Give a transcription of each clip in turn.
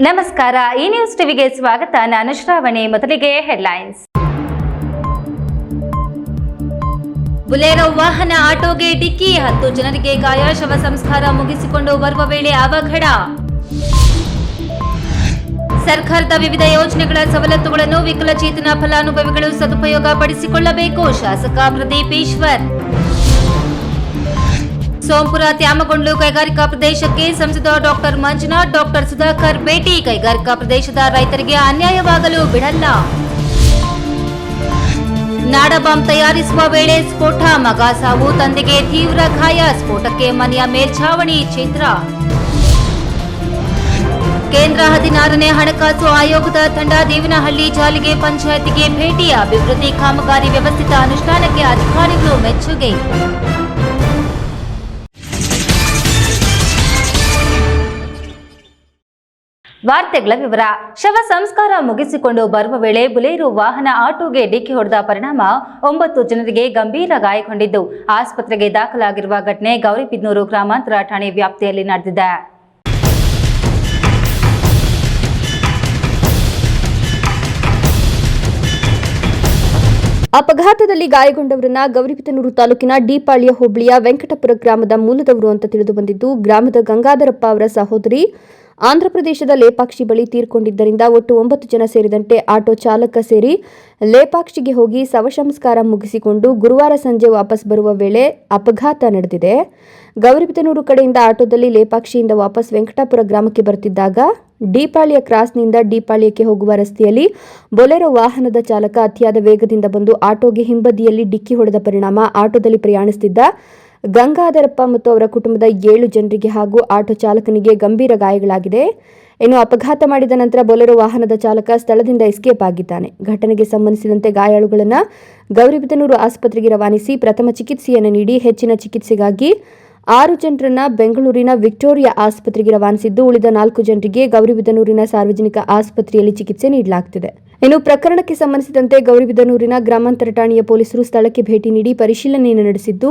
ನಮಸ್ಕಾರ, ಈ ನ್ಯೂಸ್ ಟಿವಿಗೆ ಸ್ವಾಗತ. ನಾನು ಶ್ರಾವಣಿ. ಮೊದಲಿಗೆ ಹೆಡ್ಲೈನ್ಸ್. ಬುಲೆರೋ ವಾಹನ ಆಟೋಗೆ ಡಿಕ್ಕಿ, 10 ಜನರಿಗೆ ಗಾಯ. ಶವ ಸಂಸ್ಕಾರ ಮುಗಿಸಿಕೊಂಡು ಬರುವ ವೇಳೆ ಅವಘಡ. ಸರ್ಕಾರದ ವಿವಿಧ ಯೋಜನೆಗಳ ಸವಲತ್ತುಗಳನ್ನು ವಿಕಲಚೇತನ ಫಲಾನುಭವಿಗಳು ಸದುಪಯೋಗ ಪಡಿಸಿಕೊಳ್ಳಬೇಕು. ಶಾಸಕ ಪ್ರದೀಪ್ ಈಶ್ವರ್. ಸೋಂಪುರ ತ್ಯಾಮಗೊಂಡ್ಲು ಕೈಗಾರಿಕಾ ಪ್ರದೇಶಕ್ಕೆ ಸಂಸದ ಡಾಕ್ಟರ್ ಮಂಜುನಾಥ್, ಡಾಕ್ಟರ್ ಸುಧಾಕರ್ ಭೇಟಿ. ಕೈಗಾರಿಕಾ ಪ್ರದೇಶದ ರೈತರಿಗೆ ಅನ್ಯಾಯವಾಗಲು ಬಿಡಲ್ಲ. ನಾಡ ಬಾಂಬ್ ತಯಾರಿಸುವ ವೇಳೆ ಸ್ಫೋಟ, ಮಗ ಸಾವು, ತಂದೆಗೆ ತೀವ್ರ ಗಾಯ. ಸ್ಫೋಟಕ್ಕೆ ಮನೆಯ ಮೇಲ್ಛಾವಣಿ ಛಿದ್ರ. ಕೇಂದ್ರ 16ನೇ ಹಣಕಾಸು ಆಯೋಗದ ತಂಡ ದೇವನಹಳ್ಳಿ ಜಾಲಿಗೆ ಪಂಚಾಯತಿಗೆ ಭೇಟಿ. ಅಭಿವೃದ್ಧಿ ಕಾಮಗಾರಿ ವ್ಯವಸ್ಥಿತ ಅನುಷ್ಠಾನಕ್ಕೆ ಅಧಿಕಾರಿಗಳು ಮೆಚ್ಚುಗೆ. ವಾರ್ತೆಗಳ ವಿವರ. ಶವ ಸಂಸ್ಕಾರ ಮುಗಿಸಿಕೊಂಡು ಬರುವ ವೇಳೆ ಬುಲೆರೋ ವಾಹನ ಆಟೋಗೆ ಡಿಕ್ಕಿ ಹೊಡೆದ ಪರಿಣಾಮ 9 ಜನರಿಗೆ ಗಂಭೀರ ಗಾಯಗೊಂಡಿದ್ದು ಆಸ್ಪತ್ರೆಗೆ ದಾಖಲಾಗಿರುವ ಘಟನೆ ಗೌರಿಬಿದನೂರು ಗ್ರಾಮಾಂತರ ಠಾಣೆ ವ್ಯಾಪ್ತಿಯಲ್ಲಿ ನಡೆದಿದೆ. ಅಪಘಾತದಲ್ಲಿ ಗಾಯಗೊಂಡವರನ್ನ ಗೌರಿಬಿದನೂರು ತಾಲೂಕಿನ ಡಿಪಾಳ್ಯ ಹೋಬಳಿಯ ವೆಂಕಟಪುರ ಗ್ರಾಮದ ಮೂಲದವರು ಅಂತ ತಿಳಿದು ಬಂದಿದ್ದು, ಗ್ರಾಮದ ಗಂಗಾಧರಪ್ಪ ಅವರ ಸಹೋದರಿ ಆಂಧ್ರಪ್ರದೇಶದ ಲೇಪಾಕ್ಷಿ ಬಳಿ ತೀರ್ಕೊಂಡಿದ್ದರಿಂದ ಒಟ್ಟು 9 ಜನ ಸೇರಿದಂತೆ ಆಟೋ ಚಾಲಕ ಸೇರಿ ಲೇಪಾಕ್ಷಿಗೆ ಹೋಗಿ ಶವಸಂಸ್ಕಾರ ಮುಗಿಸಿಕೊಂಡು ಗುರುವಾರ ಸಂಜೆ ವಾಪಸ್ ಬರುವ ವೇಳೆ ಅಪಘಾತ ನಡೆದಿದೆ. ಗೌರಿಬಿದನೂರು ಕಡೆಯಿಂದ ಆಟೋದಲ್ಲಿ ಲೇಪಾಕ್ಷಿಯಿಂದ ವಾಪಸ್ ವೆಂಕಟಾಪುರ ಗ್ರಾಮಕ್ಕೆ ಬರುತ್ತಿದ್ದಾಗ ಡಿಪಾಳ್ಯ ಕ್ರಾಸ್ನಿಂದ ಡಿಪಾಳ್ಯಕ್ಕೆ ಹೋಗುವ ರಸ್ತೆಯಲ್ಲಿ ಬೊಲೆರೋ ವಾಹನದ ಚಾಲಕ ಅತಿಯಾದ ವೇಗದಿಂದ ಬಂದು ಆಟೋಗೆ ಹಿಂಬದಿಯಲ್ಲಿ ಡಿಕ್ಕಿ ಹೊಡೆದ ಪರಿಣಾಮ ಆಟೋದಲ್ಲಿ ಪ್ರಯಾಣಿಸುತ್ತಿದ್ದ ಗಂಗಾಧರಪ್ಪ ಮತ್ತು ಅವರ ಕುಟುಂಬದ 7 ಜನರಿಗೆ ಹಾಗೂ ಆಟೋ ಚಾಲಕನಿಗೆ ಗಂಭೀರ ಗಾಯಗಳಾಗಿದೆ. ಇನ್ನು ಅಪಘಾತ ಮಾಡಿದ ನಂತರ ಬೊಲೆರೋ ವಾಹನದ ಚಾಲಕ ಸ್ಥಳದಿಂದ ಎಸ್ಕೇಪ್ ಆಗಿದ್ದಾನೆ. ಘಟನೆಗೆ ಸಂಬಂಧಿಸಿದಂತೆ ಗಾಯಾಳುಗಳನ್ನು ಗೌರಿಬಿದನೂರು ಆಸ್ಪತ್ರೆಗೆ ರವಾನಿಸಿ ಪ್ರಥಮ ಚಿಕಿತ್ಸೆಯನ್ನು ನೀಡಿ ಹೆಚ್ಚಿನ ಚಿಕಿತ್ಸೆಗಾಗಿ 6 ಜನರನ್ನ ಬೆಂಗಳೂರಿನ ವಿಕ್ಟೋರಿಯಾ ಆಸ್ಪತ್ರೆಗೆ ರವಾನಿಸಿದ್ದು ಉಳಿದ 4 ಜನರಿಗೆ ಗೌರಿಬಿದನೂರಿನ ಸಾರ್ವಜನಿಕ ಆಸ್ಪತ್ರೆಯಲ್ಲಿ ಚಿಕಿತ್ಸೆ ನೀಡಲಾಗುತ್ತಿದೆ. ಇನ್ನು ಪ್ರಕರಣಕ್ಕೆ ಸಂಬಂಧಿಸಿದಂತೆ ಗೌರಿಬಿದನೂರಿನ ಗ್ರಾಮಾಂತರ ಠಾಣೆಯ ಪೊಲೀಸರು ಸ್ಥಳಕ್ಕೆ ಭೇಟಿ ನೀಡಿ ಪರಿಶೀಲನೆಯನ್ನು ನಡೆಸಿದ್ದು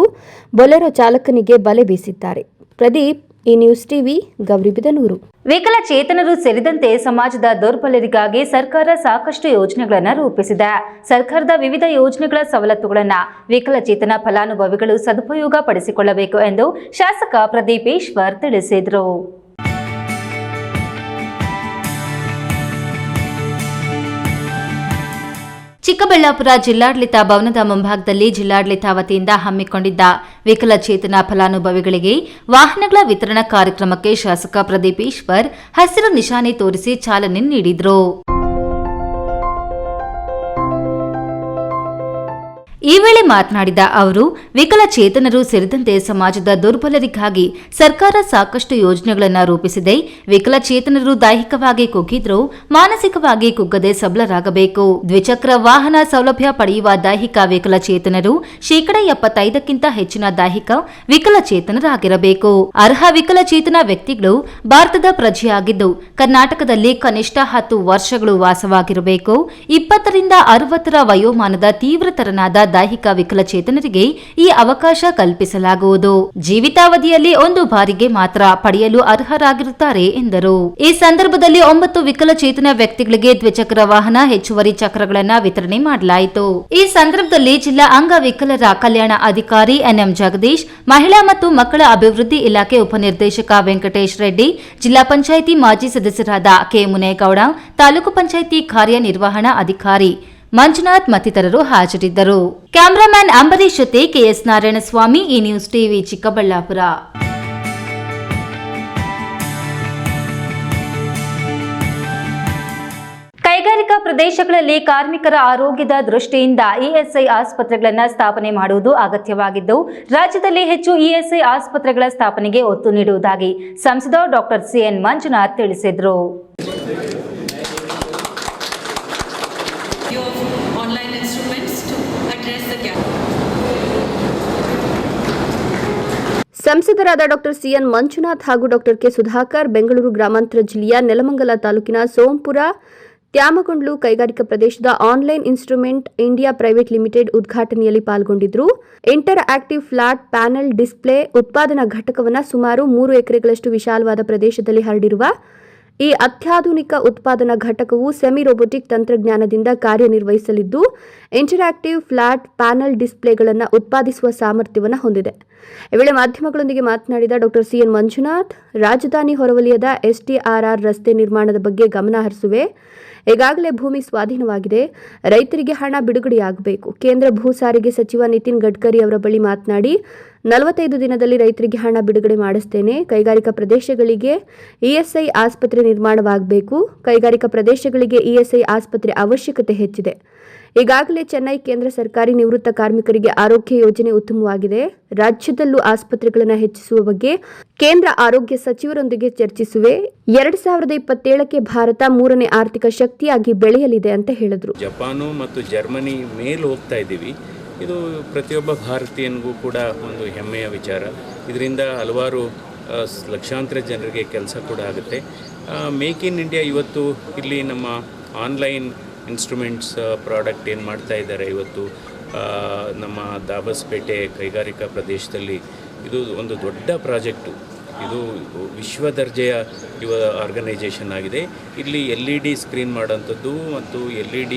ಬೊಲೆರೋ ಚಾಲಕನಿಗೆ ಬಲೆ ಬೀಸಿದ್ದಾರೆ. ಪ್ರದೀಪ್, ಈ ನ್ಯೂಸ್ ಟಿವಿ, ಗೌರಿಬಿದನೂರು. ವಿಕಲಚೇತನರು ಸೇರಿದಂತೆ ಸಮಾಜದ ದುರ್ಬಲರಿಗಾಗಿ ಸರ್ಕಾರ ಸಾಕಷ್ಟು ಯೋಜನೆಗಳನ್ನು ರೂಪಿಸಿದೆ. ಸರ್ಕಾರದ ವಿವಿಧ ಯೋಜನೆಗಳ ಸವಲತ್ತುಗಳನ್ನು ವಿಕಲಚೇತನ ಫಲಾನುಭವಿಗಳು ಸದುಪಯೋಗ ಪಡಿಸಿಕೊಳ್ಳಬೇಕು ಎಂದು ಶಾಸಕ ಪ್ರದೀಪ್ ಈಶ್ವರ್ ತಿಳಿಸಿದರು. ಚಿಕ್ಕಬಳ್ಳಾಪುರ ಜಿಲ್ಲಾಡಳಿತ ಭವನದ ಮುಂಭಾಗದಲ್ಲಿ ಜಿಲ್ಲಾಡಳಿತ ವತಿಯಿಂದ ಹಮ್ಮಿಕೊಂಡಿದ್ದ ವಿಕಲಚೇತನ ಫಲಾನುಭವಿಗಳಿಗೆ ವಾಹನಗಳ ವಿತರಣಾ ಕಾರ್ಯಕ್ರಮಕ್ಕೆ ಶಾಸಕ ಪ್ರದೀಪ್ ಈಶ್ವರ್ ಹಸಿರು ನಿಶಾನೆ ತೋರಿಸಿ ಚಾಲನೆ ನೀಡಿದರು. ಈ ವೇಳೆ ಮಾತನಾಡಿದ ಅವರು, ವಿಕಲಚೇತನರು ಸೇರಿದಂತೆ ಸಮಾಜದ ದುರ್ಬಲರಿಗಾಗಿ ಸರ್ಕಾರ ಸಾಕಷ್ಟು ಯೋಜನೆಗಳನ್ನು ರೂಪಿಸಿದೆ. ವಿಕಲಚೇತನರು ದೈಹಿಕವಾಗಿ ಕುಗ್ಗಿದ್ರೂ ಮಾನಸಿಕವಾಗಿ ಕುಗ್ಗದೆ ಸಬಲರಾಗಬೇಕು. ದ್ವಿಚಕ್ರ ವಾಹನ ಸೌಲಭ್ಯ ಪಡೆಯುವ ದೈಹಿಕ ವಿಕಲಚೇತನರು 75% ಹೆಚ್ಚಿನ ದೈಹಿಕ ವಿಕಲಚೇತನರಾಗಿರಬೇಕು. ಅರ್ಹ ವಿಕಲಚೇತನ ವ್ಯಕ್ತಿಗಳು ಭಾರತದ ಪ್ರಜೆಯಾಗಿದ್ದು ಕರ್ನಾಟಕದಲ್ಲಿ ಕನಿಷ್ಠ 10 ವರ್ಷಗಳು ವಾಸವಾಗಿರಬೇಕು. 20 ರಿಂದ 60 ವಯೋಮಾನದ ತೀವ್ರತರನಾದ ದೈಹಿಕ ವಿಕಲಚೇತನರಿಗೆ ಈ ಅವಕಾಶ ಕಲ್ಪಿಸಲಾಗುವುದು. ಜೀವಿತಾವಧಿಯಲ್ಲಿ 1 ಬಾರಿಗೆ ಮಾತ್ರ ಪಡೆಯಲು ಅರ್ಹರಾಗಿರುತ್ತಾರೆ ಎಂದರು. ಈ ಸಂದರ್ಭದಲ್ಲಿ 9 ವಿಕಲಚೇತನ ವ್ಯಕ್ತಿಗಳಿಗೆ ದ್ವಿಚಕ್ರ ವಾಹನ ಹೆಚ್ಚುವರಿ ಚಕ್ರಗಳನ್ನು ವಿತರಣೆ ಮಾಡಲಾಯಿತು. ಈ ಸಂದರ್ಭದಲ್ಲಿ ಜಿಲ್ಲಾ ಅಂಗವಿಕಲರ ಕಲ್ಯಾಣ ಅಧಿಕಾರಿ ಎನ್ಎಂ ಜಗದೀಶ್, ಮಹಿಳಾ ಮತ್ತು ಮಕ್ಕಳ ಅಭಿವೃದ್ಧಿ ಇಲಾಖೆ ಉಪನಿರ್ದೇಶಕ ವೆಂಕಟೇಶ್ ರೆಡ್ಡಿ, ಜಿಲ್ಲಾ ಪಂಚಾಯಿತಿ ಮಾಜಿ ಸದಸ್ಯರಾದ ಕೆ ಮುನೇಗೌಡ, ತಾಲೂಕು ಪಂಚಾಯಿತಿ ಕಾರ್ಯನಿರ್ವಹಣಾ ಅಧಿಕಾರಿ ಮಂಜುನಾಥ್ ಮತ್ತಿತರರು ಹಾಜರಿದ್ದರು. ಕ್ಯಾಮರಾಮನ್ ಅಂಬರೀಶ್ ಜೊತೆ ಕೆಎಸ್ ನಾರಾಯಣಸ್ವಾಮಿ, ಈ ನ್ಯೂಸ್ ಟಿವಿ, ಚಿಕ್ಕಬಳ್ಳಾಪುರ. ಕೈಗಾರಿಕಾ ಪ್ರದೇಶಗಳಲ್ಲಿ ಕಾರ್ಮಿಕರ ಆರೋಗ್ಯದ ದೃಷ್ಟಿಯಿಂದ ಇಎಸ್ಐ ಆಸ್ಪತ್ರೆಗಳನ್ನು ಸ್ಥಾಪನೆ ಮಾಡುವುದು ಅಗತ್ಯವಾಗಿದ್ದು ರಾಜ್ಯದಲ್ಲಿ ಹೆಚ್ಚು ಇಎಸ್ಐ ಆಸ್ಪತ್ರೆಗಳ ಸ್ಥಾಪನೆಗೆ ಒತ್ತು ನೀಡುವುದಾಗಿ ಸಂಸದ ಡಾಕ್ಟರ್ ಸಿಎನ್ ಮಂಜುನಾಥ್ ತಿಳಿಸಿದರು. ಸಂಸದರಾದ ಡಾಕ್ಟರ್ ಸಿಎನ್ ಮಂಜುನಾಥ್ ಹಾಗೂ ಡಾಕ್ಟರ್ ಕೆ ಸುಧಾಕರ್ ಬೆಂಗಳೂರು ಗ್ರಾಮಾಂತರ ಜಿಲ್ಲೆಯ ನೆಲಮಂಗಲ ತಾಲೂಕಿನ ಸೋಂಪುರ ತ್ಯಾಮಗೊಂಡ್ಲು ಕೈಗಾರಿಕಾ ಪ್ರದೇಶದ online instrument India private limited ಉದ್ಘಾಟನೆಯಲ್ಲಿ ಪಾಲ್ಗೊಂಡಿದ್ದರು. Interactive flat panel display ಉತ್ಪಾದನಾ ಘಟಕವನ್ನು ಸುಮಾರು 3 ಎಕರೆಗಳಷ್ಟು ವಿಶಾಲವಾದ ಪ್ರದೇಶದಲ್ಲಿ ಹರಡಿರುವ ಈ ಅತ್ಯಾಧುನಿಕ ಉತ್ಪಾದನಾ ಘಟಕವು ಸೆಮಿ ರೋಬೋಟಿಕ್ ತಂತ್ರಜ್ಞಾನದಿಂದ ಕಾರ್ಯನಿರ್ವಹಿಸಲಿದ್ದು ಇಂಟರಾಕ್ಟಿವ್ ಫ್ಲಾಟ್ ಪ್ಯಾನಲ್ ಡಿಸ್ಪ್ಲೇಗಳನ್ನು ಉತ್ಪಾದಿಸುವ ಸಾಮರ್ಥ್ಯವನ್ನು ಹೊಂದಿದೆ. ಈ ವೇಳೆ ಮಾಧ್ಯಮಗಳೊಂದಿಗೆ ಮಾತನಾಡಿದ ಡಾಕ್ಟರ್ ಸಿಎನ್ ಮಂಜುನಾಥ್, ರಾಜಧಾನಿ ಹೊರವಲಯದ ಎಸ್ಟಿಆರ್ಆರ್ ರಸ್ತೆ ನಿರ್ಮಾಣದ ಬಗ್ಗೆ ಗಮನ ಹರಿಸುವೆ. ಈಗಾಗಲೇ ಭೂಮಿ ಸ್ವಾಧೀನವಾಗಿದೆ. ರೈತರಿಗೆ ಹಣ ಬಿಡುಗಡೆಯಾಗಬೇಕು. ಕೇಂದ್ರ ಭೂ ಸಾರಿಗೆ ಸಚಿವ ನಿತಿನ್ ಗಡ್ಕರಿ ಅವರ ಬಳಿ ಮಾತನಾಡಿ 45 ದಿನದಲ್ಲಿ ರೈತರಿಗೆ ಹಣ ಬಿಡುಗಡೆ ಮಾಡಿಸ್ತೇನೆ. ಕೈಗಾರಿಕಾ ಪ್ರದೇಶಗಳಿಗೆ ಇಎಸ್ಐ ಆಸ್ಪತ್ರೆ ನಿರ್ಮಾಣವಾಗಬೇಕು. ಕೈಗಾರಿಕಾ ಪ್ರದೇಶಗಳಿಗೆ ಇಎಸ್ಐ ಆಸ್ಪತ್ರೆ ಅವಶ್ಯಕತೆ ಹೆಚ್ಚಿದೆ. ಈಗಾಗಲೇ ಚೆನ್ನೈ ಕೇಂದ್ರ ಸರ್ಕಾರಿ ನಿವೃತ್ತ ಕಾರ್ಮಿಕರಿಗೆ ಆರೋಗ್ಯ ಯೋಜನೆ ಉತ್ತಮವಾಗಿದೆ. ರಾಜ್ಯದಲ್ಲೂ ಆಸ್ಪತ್ರೆಗಳನ್ನು ಹೆಚ್ಚಿಸುವ ಬಗ್ಗೆ ಕೇಂದ್ರ ಆರೋಗ್ಯ ಸಚಿವರೊಂದಿಗೆ ಚರ್ಚಿಸುವೆ. 2027ಕ್ಕೆ ಭಾರತ 3ನೇ ಆರ್ಥಿಕ ಶಕ್ತಿಯಾಗಿ ಬೆಳೆಯಲಿದೆ ಅಂತ ಹೇಳಿದ್ರು. ಜಪಾನು ಮತ್ತು ಜರ್ಮನಿ ಮೇಲೆ ಹೋಗ್ತಾ ಇದ್ದೀವಿ. ಇದು ಪ್ರತಿಯೊಬ್ಬ ಭಾರತೀಯನಿಗೂ ಕೂಡ ಒಂದು ಹೆಮ್ಮೆಯ ವಿಚಾರ. ಇದರಿಂದ ಹಲವಾರು ಲಕ್ಷಾಂತರ ಜನರಿಗೆ ಕೆಲಸ ಕೂಡ ಆಗುತ್ತೆ. ಮೇಕ್ ಇನ್ ಇಂಡಿಯಾ ಇವತ್ತು ಇಲ್ಲಿ ನಮ್ಮ ಆನ್ಲೈನ್ ಇನ್ಸ್ಟ್ರೂಮೆಂಟ್ಸ್ ಪ್ರಾಡಕ್ಟ್ ಏನು ಮಾಡ್ತಾ ಇದ್ದಾರೆ ಇವತ್ತು ನಮ್ಮ ದಾಬಸ್ಪೇಟೆ ಕೈಗಾರಿಕಾ ಪ್ರದೇಶದಲ್ಲಿ ಇದು ಒಂದು ದೊಡ್ಡ ಪ್ರಾಜೆಕ್ಟು. ಇದು ವಿಶ್ವ ದರ್ಜೆಯ ಆರ್ಗನೈಜೇಷನ್ ಆಗಿದೆ. ಇಲ್ಲಿ LED ಸ್ಕ್ರೀನ್ ಮಾಡೋಂಥದ್ದು ಮತ್ತು LED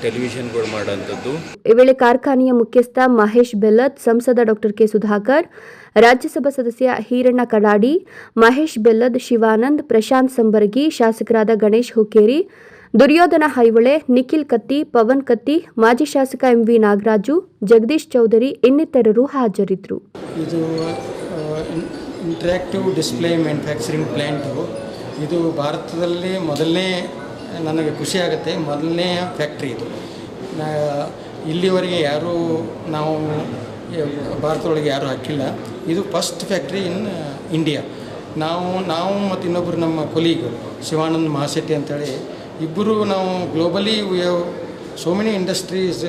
ಟೆಲಿವಿಷನ್ಗಳು ಮಾಡೋಂಥದ್ದು. ಈ ವೇಳೆ ಕಾರ್ಖಾನೆಯ ಮುಖ್ಯಸ್ಥ ಮಹೇಶ್ ಬೆಲ್ಲದ್, ಸಂಸದ ಡಾಕ್ಟರ್ ಕೆ ಸುಧಾಕರ್, ರಾಜ್ಯಸಭಾ ಸದಸ್ಯ ಹೀರಣ್ಣ ಕಡಾಡಿ, ಮಹೇಶ್ ಬೆಲ್ಲದ್, ಶಿವಾನಂದ್, ಪ್ರಶಾಂತ್ ಸಂಬರಗಿ, ಶಾಸಕರಾದ ಗಣೇಶ್ ಹುಕ್ಕೇರಿ, ದುರ್ಯೋಧನ ಹೈವಳೆ, ನಿಖಿಲ್ ಕತ್ತಿ, ಪವನ್ ಕತ್ತಿ, ಮಾಜಿ ಶಾಸಕ MV ನಾಗರಾಜು, ಜಗದೀಶ್ ಚೌಧರಿ ಇನ್ನಿತರರು ಹಾಜರಿದ್ದರು. ಇದು ಇಂಟ್ರ್ಯಾಕ್ಟಿವ್ ಡಿಸ್ಪ್ಲೇ ಮ್ಯಾನುಫ್ಯಾಕ್ಚರಿಂಗ್ ಪ್ಲ್ಯಾಂಟು. ಇದು ಭಾರತದಲ್ಲಿ ಮೊದಲನೇ, ನನಗೆ ಖುಷಿಯಾಗುತ್ತೆ, ಮೊದಲನೇ ಫ್ಯಾಕ್ಟ್ರಿ ಇದು. ಇಲ್ಲಿವರೆಗೆ ಯಾರೂ ನಾವು ಭಾರತದೊಳಗೆ ಯಾರೂ ಹಾಕಿಲ್ಲ. ಇದು ಫಸ್ಟ್ ಫ್ಯಾಕ್ಟ್ರಿ ಇನ್ ಇಂಡಿಯಾ. ನಾವು ಮತ್ತು ಇನ್ನೊಬ್ಬರು ನಮ್ಮ ಕೊಲೀಗ್ ಶಿವಾನಂದ್ ಮಹಾಶೆಟ್ಟಿ ಅಂತೇಳಿ ಇಬ್ಬರು ನಾವು globally we have so many industries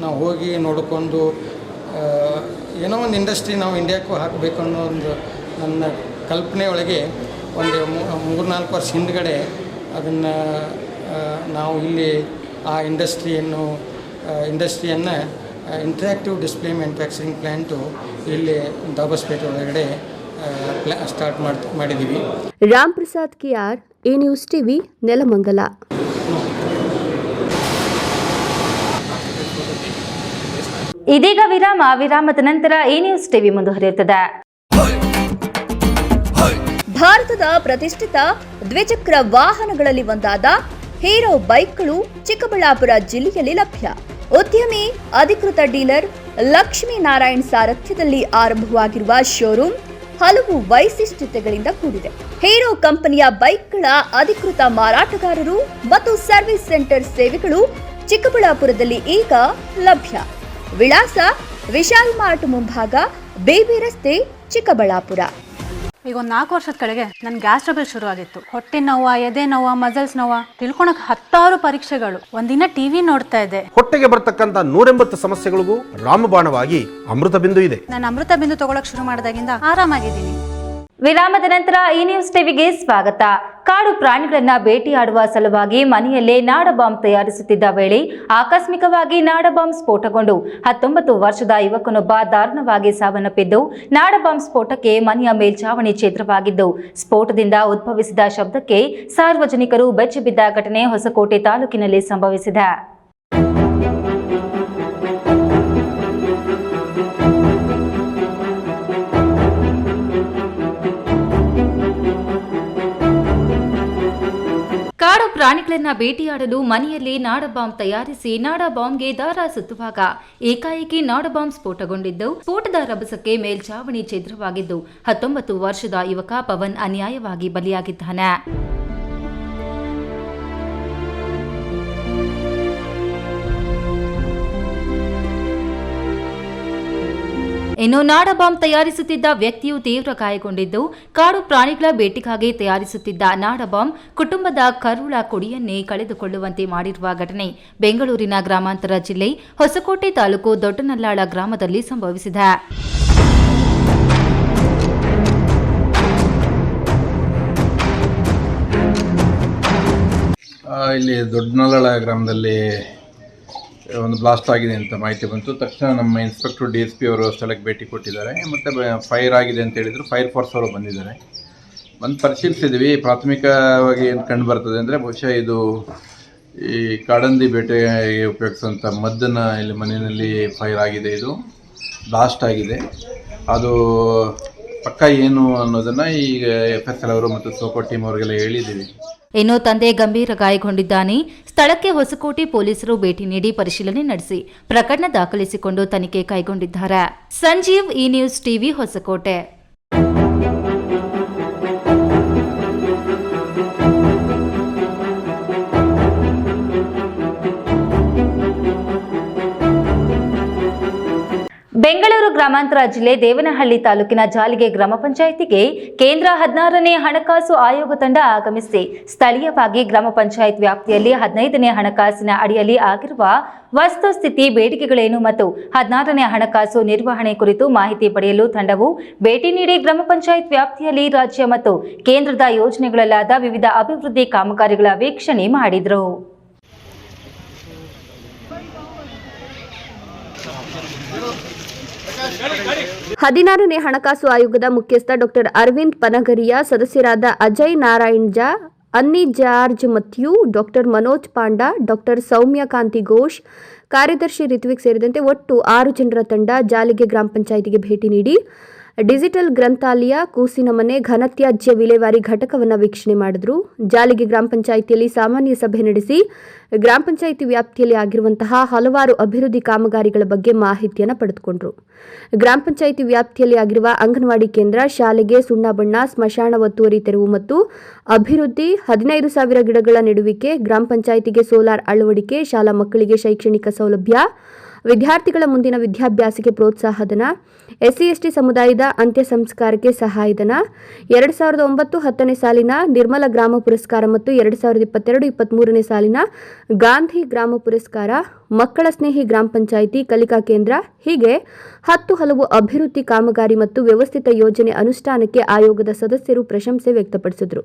ನಾವು ಹೋಗಿ ನೋಡಿಕೊಂಡು ಏನೋ ಒಂದು ಇಂಡಸ್ಟ್ರಿ ನಾವು ಇಂಡಿಯಾಕ್ಕೂ ಹಾಕಬೇಕು ಅನ್ನೋ ಒಂದು ನನ್ನ ಕಲ್ಪನೆ ಒಳಗೆ ಒಂದು 3-4 ವರ್ಷ ಹಿಂದ್ಗಡೆ ಅದನ್ನು ನಾವು ಇಲ್ಲಿ ಆ ಇಂಡಸ್ಟ್ರಿಯನ್ನು ಇಂಟ್ರ್ಯಾಕ್ಟಿವ್ ಡಿಸ್ಪ್ಲೇ ಮ್ಯಾನುಫ್ಯಾಕ್ಚರಿಂಗ್ ಪ್ಲ್ಯಾಂಟು ಇಲ್ಲಿ ದಾಬಸ್ಪೇಟೆ ಒಳಗಡೆ ಸ್ಟಾರ್ಟ್ ಮಾಡಿದ್ದೀವಿ. Ram Prasad KR, A news TV, Nelamangala. ಇದೀಗ ವಿರಾಮದ ನಂತರ ಎ ನ್ಯೂಸ್ ಟಿವಿ ಮುಂದುವರಿಯುತ್ತದೆ. ಭಾರತದ ಪ್ರತಿಷ್ಠಿತ ದ್ವಿಚಕ್ರ ವಾಹನಗಳಲ್ಲಿ ಒಂದಾದ ಹೀರೋ ಬೈಕ್ಗಳು ಚಿಕ್ಕಬಳ್ಳಾಪುರ ಜಿಲ್ಲೆಯಲ್ಲಿ ಲಭ್ಯ. ಉದ್ಯಮಿ ಅಧಿಕೃತ ಡೀಲರ್ ಲಕ್ಷ್ಮೀನಾರಾಯಣ್ ಸಾರಥ್ಯದಲ್ಲಿ ಆರಂಭವಾಗಿರುವ ಶೋರೂಮ್ ಹಲವು ವೈಶಿಷ್ಟ್ಯತೆಗಳಿಂದ ಕೂಡಿದೆ. ಹೀರೋ ಕಂಪನಿಯ ಬೈಕ್ಗಳ ಅಧಿಕೃತ ಮಾರಾಟಗಾರರು ಮತ್ತು ಸರ್ವಿಸ್ ಸೆಂಟರ್ ಸೇವೆಗಳು ಚಿಕ್ಕಬಳ್ಳಾಪುರದಲ್ಲಿ ಈಗ ಲಭ್ಯ. ವಿಳಾಸ ವಿಶಾಲ್ ಮಾರ್ಟ್ ಮುಂಭಾಗ, ಬೇಬಿ ರಸ್ತೆ, ಚಿಕ್ಕಬಳ್ಳಾಪುರ. ಈಗ ಒಂದು 4 ವರ್ಷದ ಕೆಳಗೆ ನನ್ನ ಗ್ಯಾಸ್ ಟ್ರಬಲ್ ಶುರು ಆಗಿತ್ತು. ಹೊಟ್ಟೆ ನೋವ, ಎದೆ ನೋವ, ಮಸಲ್ಸ್ ನೋವ ತಿಳ್ಕೊಳಕ್ 10 ಪರೀಕ್ಷೆಗಳು. ಒಂದಿನ ಟಿವಿ ನೋಡ್ತಾ ಇದ್ದೆ. ಹೊಟ್ಟೆಗೆ ಬರ್ತಕ್ಕಂಥ 180 ಸಮಸ್ಯೆಗಳಿಗೂ ರಾಮಬಾಣವಾಗಿ ಅಮೃತ ಬಿಂದು ಇದೆ. ನಾನು ಅಮೃತ ಬಿಂದು ತಗೊಳಕ್ ಶುರು ಮಾಡಿದಾಗಿಂದ ಆರಾಮಾಗಿದ್ದೀನಿ. ವಿರಾಮದ ನಂತರ ಈ ನ್ಯೂಸ್ ಟಿವಿಗೆ ಸ್ವಾಗತ. ಕಾಡು ಪ್ರಾಣಿಗಳನ್ನ ಬೇಟೆಯಾಡುವ ಸಲುವಾಗಿ ಮನೆಯಲ್ಲೇ ನಾಡ ಬಾಂಬ್ ತಯಾರಿಸುತ್ತಿದ್ದ ವೇಳೆ ಆಕಸ್ಮಿಕವಾಗಿ ನಾಡ ಬಾಂಬ್ ಸ್ಫೋಟಗೊಂಡು 19 ವರ್ಷದ ಯುವಕನೊಬ್ಬ ದಾರುಣವಾಗಿ ಸಾವನ್ನಪ್ಪಿದ್ದು, ನಾಡ ಬಾಂಬ್ ಸ್ಫೋಟಕ್ಕೆ ಮನೆಯ ಮೇಲ್ಛಾವಣಿ ಛೇದ್ರವಾಗಿದ್ದು, ಸ್ಫೋಟದಿಂದ ಉದ್ಭವಿಸಿದ ಶಬ್ದಕ್ಕೆ ಸಾರ್ವಜನಿಕರು ಬೆಚ್ಚಿಬಿದ್ದ ಘಟನೆ ಹೊಸಕೋಟೆ ತಾಲೂಕಿನಲ್ಲಿ ಸಂಭವಿಸಿದೆ. ಕಾಡು ಪ್ರಾಣಿಗಳನ್ನ ಬೇಟೆಯಾಡಲು ಮನೆಯಲ್ಲಿ ನಾಡ ಬಾಂಬ್ ತಯಾರಿಸಿ ನಾಡ ಬಾಂಬ್ಗೆ ದಾರ ಸುತ್ತುವಾಗ ಏಕಾಏಕಿ ನಾಡ ಬಾಂಬ್ ಸ್ಫೋಟಗೊಂಡಿದ್ದು, ಸ್ಫೋಟದ ರಭಸಕ್ಕೆ ಮೇಲ್ಛಾವಣಿ ಛಿದ್ರವಾಗಿದ್ದು 19 ವರ್ಷದ ಯುವಕ ಪವನ್ ಅನ್ಯಾಯವಾಗಿ ಬಲಿಯಾಗಿದ್ದಾನೆ. ಇನ್ನು ನಾಡ ಬಾಂಬ್ ತಯಾರಿಸುತ್ತಿದ್ದ ವ್ಯಕ್ತಿಯು ತೀವ್ರ ಗಾಯಗೊಂಡಿದ್ದು, ಕಾಡು ಪ್ರಾಣಿಗಳ ಬೇಟೆಗಾಗಿ ತಯಾರಿಸುತ್ತಿದ್ದ ನಾಡ ಬಾಂಬ್ ಕುಟುಂಬದ ಕರುಳ ಕುಡಿಯನ್ನೇ ಕಳೆದುಕೊಳ್ಳುವಂತೆ ಮಾಡಿರುವ ಘಟನೆ ಬೆಂಗಳೂರಿನ ಗ್ರಾಮಾಂತರ ಜಿಲ್ಲೆ ಹೊಸಕೋಟೆ ತಾಲೂಕು ದೊಡ್ಡನಲ್ಲಾಳ ಗ್ರಾಮದಲ್ಲಿ ಸಂಭವಿಸಿದೆ. ಇಲ್ಲಿ ದೊಡ್ಡನಲ್ಲಾಳ ಗ್ರಾಮದಲ್ಲಿ ಒಂದು ಬ್ಲಾಸ್ಟ್ ಆಗಿದೆ ಅಂತ ಮಾಹಿತಿ ಬಂತು. ತಕ್ಷಣ ನಮ್ಮ ಇನ್ಸ್ಪೆಕ್ಟರ್ DSP ಅವರು ಸ್ಥಳಕ್ಕೆ ಭೇಟಿ ಕೊಟ್ಟಿದ್ದಾರೆ. ಮತ್ತು ಫೈರ್ ಆಗಿದೆ ಅಂತ ಹೇಳಿದರು. ಫೈರ್ ಫೋರ್ಸ್ ಅವರು ಬಂದಿದ್ದಾರೆ. ಒಂದು ಪರಿಶೀಲಿಸಿದ್ವಿ. ಪ್ರಾಥಮಿಕವಾಗಿ ಏನು ಕಂಡು ಬರ್ತದೆ ಅಂದರೆ ಬಹುಶಃ ಇದು ಈ ಕಾಡಂದಿ ಬೇಟೆಗೆ ಉಪಯೋಗಿಸುವಂಥ ಮದ್ದನ್ನು ಇಲ್ಲಿ ಮನೆಯಲ್ಲಿ ಫೈರ್ ಆಗಿದೆ, ಇದು ಬ್ಲಾಸ್ಟ್ ಆಗಿದೆ. ಅದು ಪಕ್ಕ ಏನು ಅನ್ನೋದನ್ನು ಈಗ FSL ಅವರು ಮತ್ತು ಸೋಕೋ ಟೀಮ್ ಅವರಿಗೆಲ್ಲ ಹೇಳಿದ್ದೀವಿ. ಇನ್ನು ತಂದೆ ಗಂಭೀರ ಗಾಯಗೊಂಡಿದ್ದಾನೆ. ಸ್ಥಳಕ್ಕೆ ಹೊಸಕೋಟೆ ಪೊಲೀಸರು ಭೇಟಿ ನೀಡಿ ಪರಿಶೀಲನೆ ನಡೆಸಿ ಪ್ರಕರಣ ದಾಖಲಿಸಿಕೊಂಡು ತನಿಖೆ ಕೈಗೊಂಡಿದ್ದಾರೆ. ಸಂಜೀವ್, ಈ ನ್ಯೂಸ್ ಟಿವಿ, ಹೊಸಕೋಟೆ. ಬೆಂಗಳೂರು ಗ್ರಾಮಾಂತರ ಜಿಲ್ಲೆ ದೇವನಹಳ್ಳಿ ತಾಲೂಕಿನ ಜಾಲಿಗೆ ಗ್ರಾಮ ಪಂಚಾಯಿತಿಗೆ ಕೇಂದ್ರ 16ನೇ ಹಣಕಾಸು ಆಯೋಗ ತಂಡ ಆಗಮಿಸಿ ಸ್ಥಳೀಯವಾಗಿ ಗ್ರಾಮ ಪಂಚಾಯತ್ ವ್ಯಾಪ್ತಿಯಲ್ಲಿ 15ನೇ ಹಣಕಾಸಿನ ಅಡಿಯಲ್ಲಿ ಆಗಿರುವ ವಸ್ತುಸ್ಥಿತಿ, ಬೇಡಿಕೆಗಳೇನು ಮತ್ತು 16ನೇ ಹಣಕಾಸು ನಿರ್ವಹಣೆ ಕುರಿತು ಮಾಹಿತಿ ಪಡೆಯಲು ತಂಡವು ಭೇಟಿ ನೀಡಿ ಗ್ರಾಮ ಪಂಚಾಯತ್ ವ್ಯಾಪ್ತಿಯಲ್ಲಿ ರಾಜ್ಯ ಮತ್ತು ಕೇಂದ್ರದ ಯೋಜನೆಗಳಲ್ಲಾದ ವಿವಿಧ ಅಭಿವೃದ್ಧಿ ಕಾಮಗಾರಿಗಳ ವೀಕ್ಷಣೆ ಮಾಡಿದರು. ಹದಿನಾರನೇ ಹಣಕಾಸು ಆಯೋಗದ ಮುಖ್ಯಸ್ಥ ಡಾಕ್ಟರ್ ಅರವಿಂದ್ ಪನಗರಿಯ, ಸದಸ್ಯರಾದ ಅಜಯ್ ನಾರಾಯಣ್ ಜಾ, ಅನ್ನಿ ಜಾರ್ಜ್ ಮಥ್ಯೂ, ಡಾಕ್ಟರ್ ಮನೋಜ್ ಪಾಂಡಾ, ಡಾಕ್ಟರ್ ಸೌಮ್ಯ ಕಾಂತಿ ಘೋಷ್, ಕಾರ್ಯದರ್ಶಿ ರಿತ್ವಿಕ್ ಸೇರಿದಂತೆ ಒಟ್ಟು 6 ಜನರ ತಂಡ ಜಾಲಿಗೆ ಗ್ರಾಮ ಪಂಚಾಯಿತಿಗೆ ಭೇಟಿ ನೀಡಿ ಡಿಜಿಟಲ್ ಗ್ರಂಥಾಲಯ, ಕೂಸಿನ ಮನೆ, ಘನತ್ಯಾಜ್ಯ ವಿಲೇವಾರಿ ಘಟಕವನ್ನು ವೀಕ್ಷಣೆ ಮಾಡಿದರು. ಜಾಲಿಗೆ ಗ್ರಾಮ ಪಂಚಾಯಿತಿಯಲ್ಲಿ ಸಾಮಾನ್ಯ ಸಭೆ ನಡೆಸಿ ಗ್ರಾಮ ಪಂಚಾಯಿತಿ ವ್ಯಾಪ್ತಿಯಲ್ಲಿ ಆಗಿರುವಂತಹ ಹಲವಾರು ಅಭಿವೃದ್ಧಿ ಕಾಮಗಾರಿಗಳ ಬಗ್ಗೆ ಮಾಹಿತಿಯನ್ನು ಪಡೆದುಕೊಂಡರು. ಗ್ರಾಮ ಪಂಚಾಯಿತಿ ವ್ಯಾಪ್ತಿಯಲ್ಲಿ ಆಗಿರುವ ಅಂಗನವಾಡಿ ಕೇಂದ್ರ, ಶಾಲೆಗೆ ಸುಣ್ಣ ಬಣ್ಣ, ಸ್ಮಶಾನ ಒತ್ತುವರಿ ತೆರವು ಮತ್ತು ಅಭಿವೃದ್ಧಿ, 15,000 ಗಿಡಗಳ ನೆಡುವಿಕೆ, ಗ್ರಾಮ ಪಂಚಾಯಿತಿಗೆ ಸೋಲಾರ್ ಅಳವಡಿಕೆ, ಶಾಲಾ ಮಕ್ಕಳಿಗೆ ಶೈಕ್ಷಣಿಕ ಸೌಲಭ್ಯ, ವಿದ್ಯಾರ್ಥಿಗಳ ಮುಂದಿನ ವಿದ್ಯಾಭ್ಯಾಸಕ್ಕೆ ಪ್ರೋತ್ಸಾಹಧನ, SC/ST ಸಮುದಾಯದ ಅಂತ್ಯ ಸಂಸ್ಕಾರಕ್ಕೆ ಸಹಾಯಧನ, 2009-10ನೇ ಸಾಲಿನ ನಿರ್ಮಲ ಗ್ರಾಮ ಪುರಸ್ಕಾರ ಮತ್ತು 2022-23ನೇ ಸಾಲಿನ ಗಾಂಧಿ ಗ್ರಾಮ ಪುರಸ್ಕಾರ, ಮಕ್ಕಳ ಸ್ನೇಹಿ ಗ್ರಾಮ ಪಂಚಾಯಿತಿ, ಕಲಿಕಾ ಕೇಂದ್ರ, ಹೀಗೆ 10 ಹಲವು ಅಭಿವೃದ್ಧಿ ಕಾಮಗಾರಿ ಮತ್ತು ವ್ಯವಸ್ಥಿತ ಯೋಜನೆ ಅನುಷ್ಠಾನಕ್ಕೆ ಆಯೋಗದ ಸದಸ್ಯರು ಪ್ರಶಂಸೆ ವ್ಯಕ್ತಪಡಿಸಿದರು.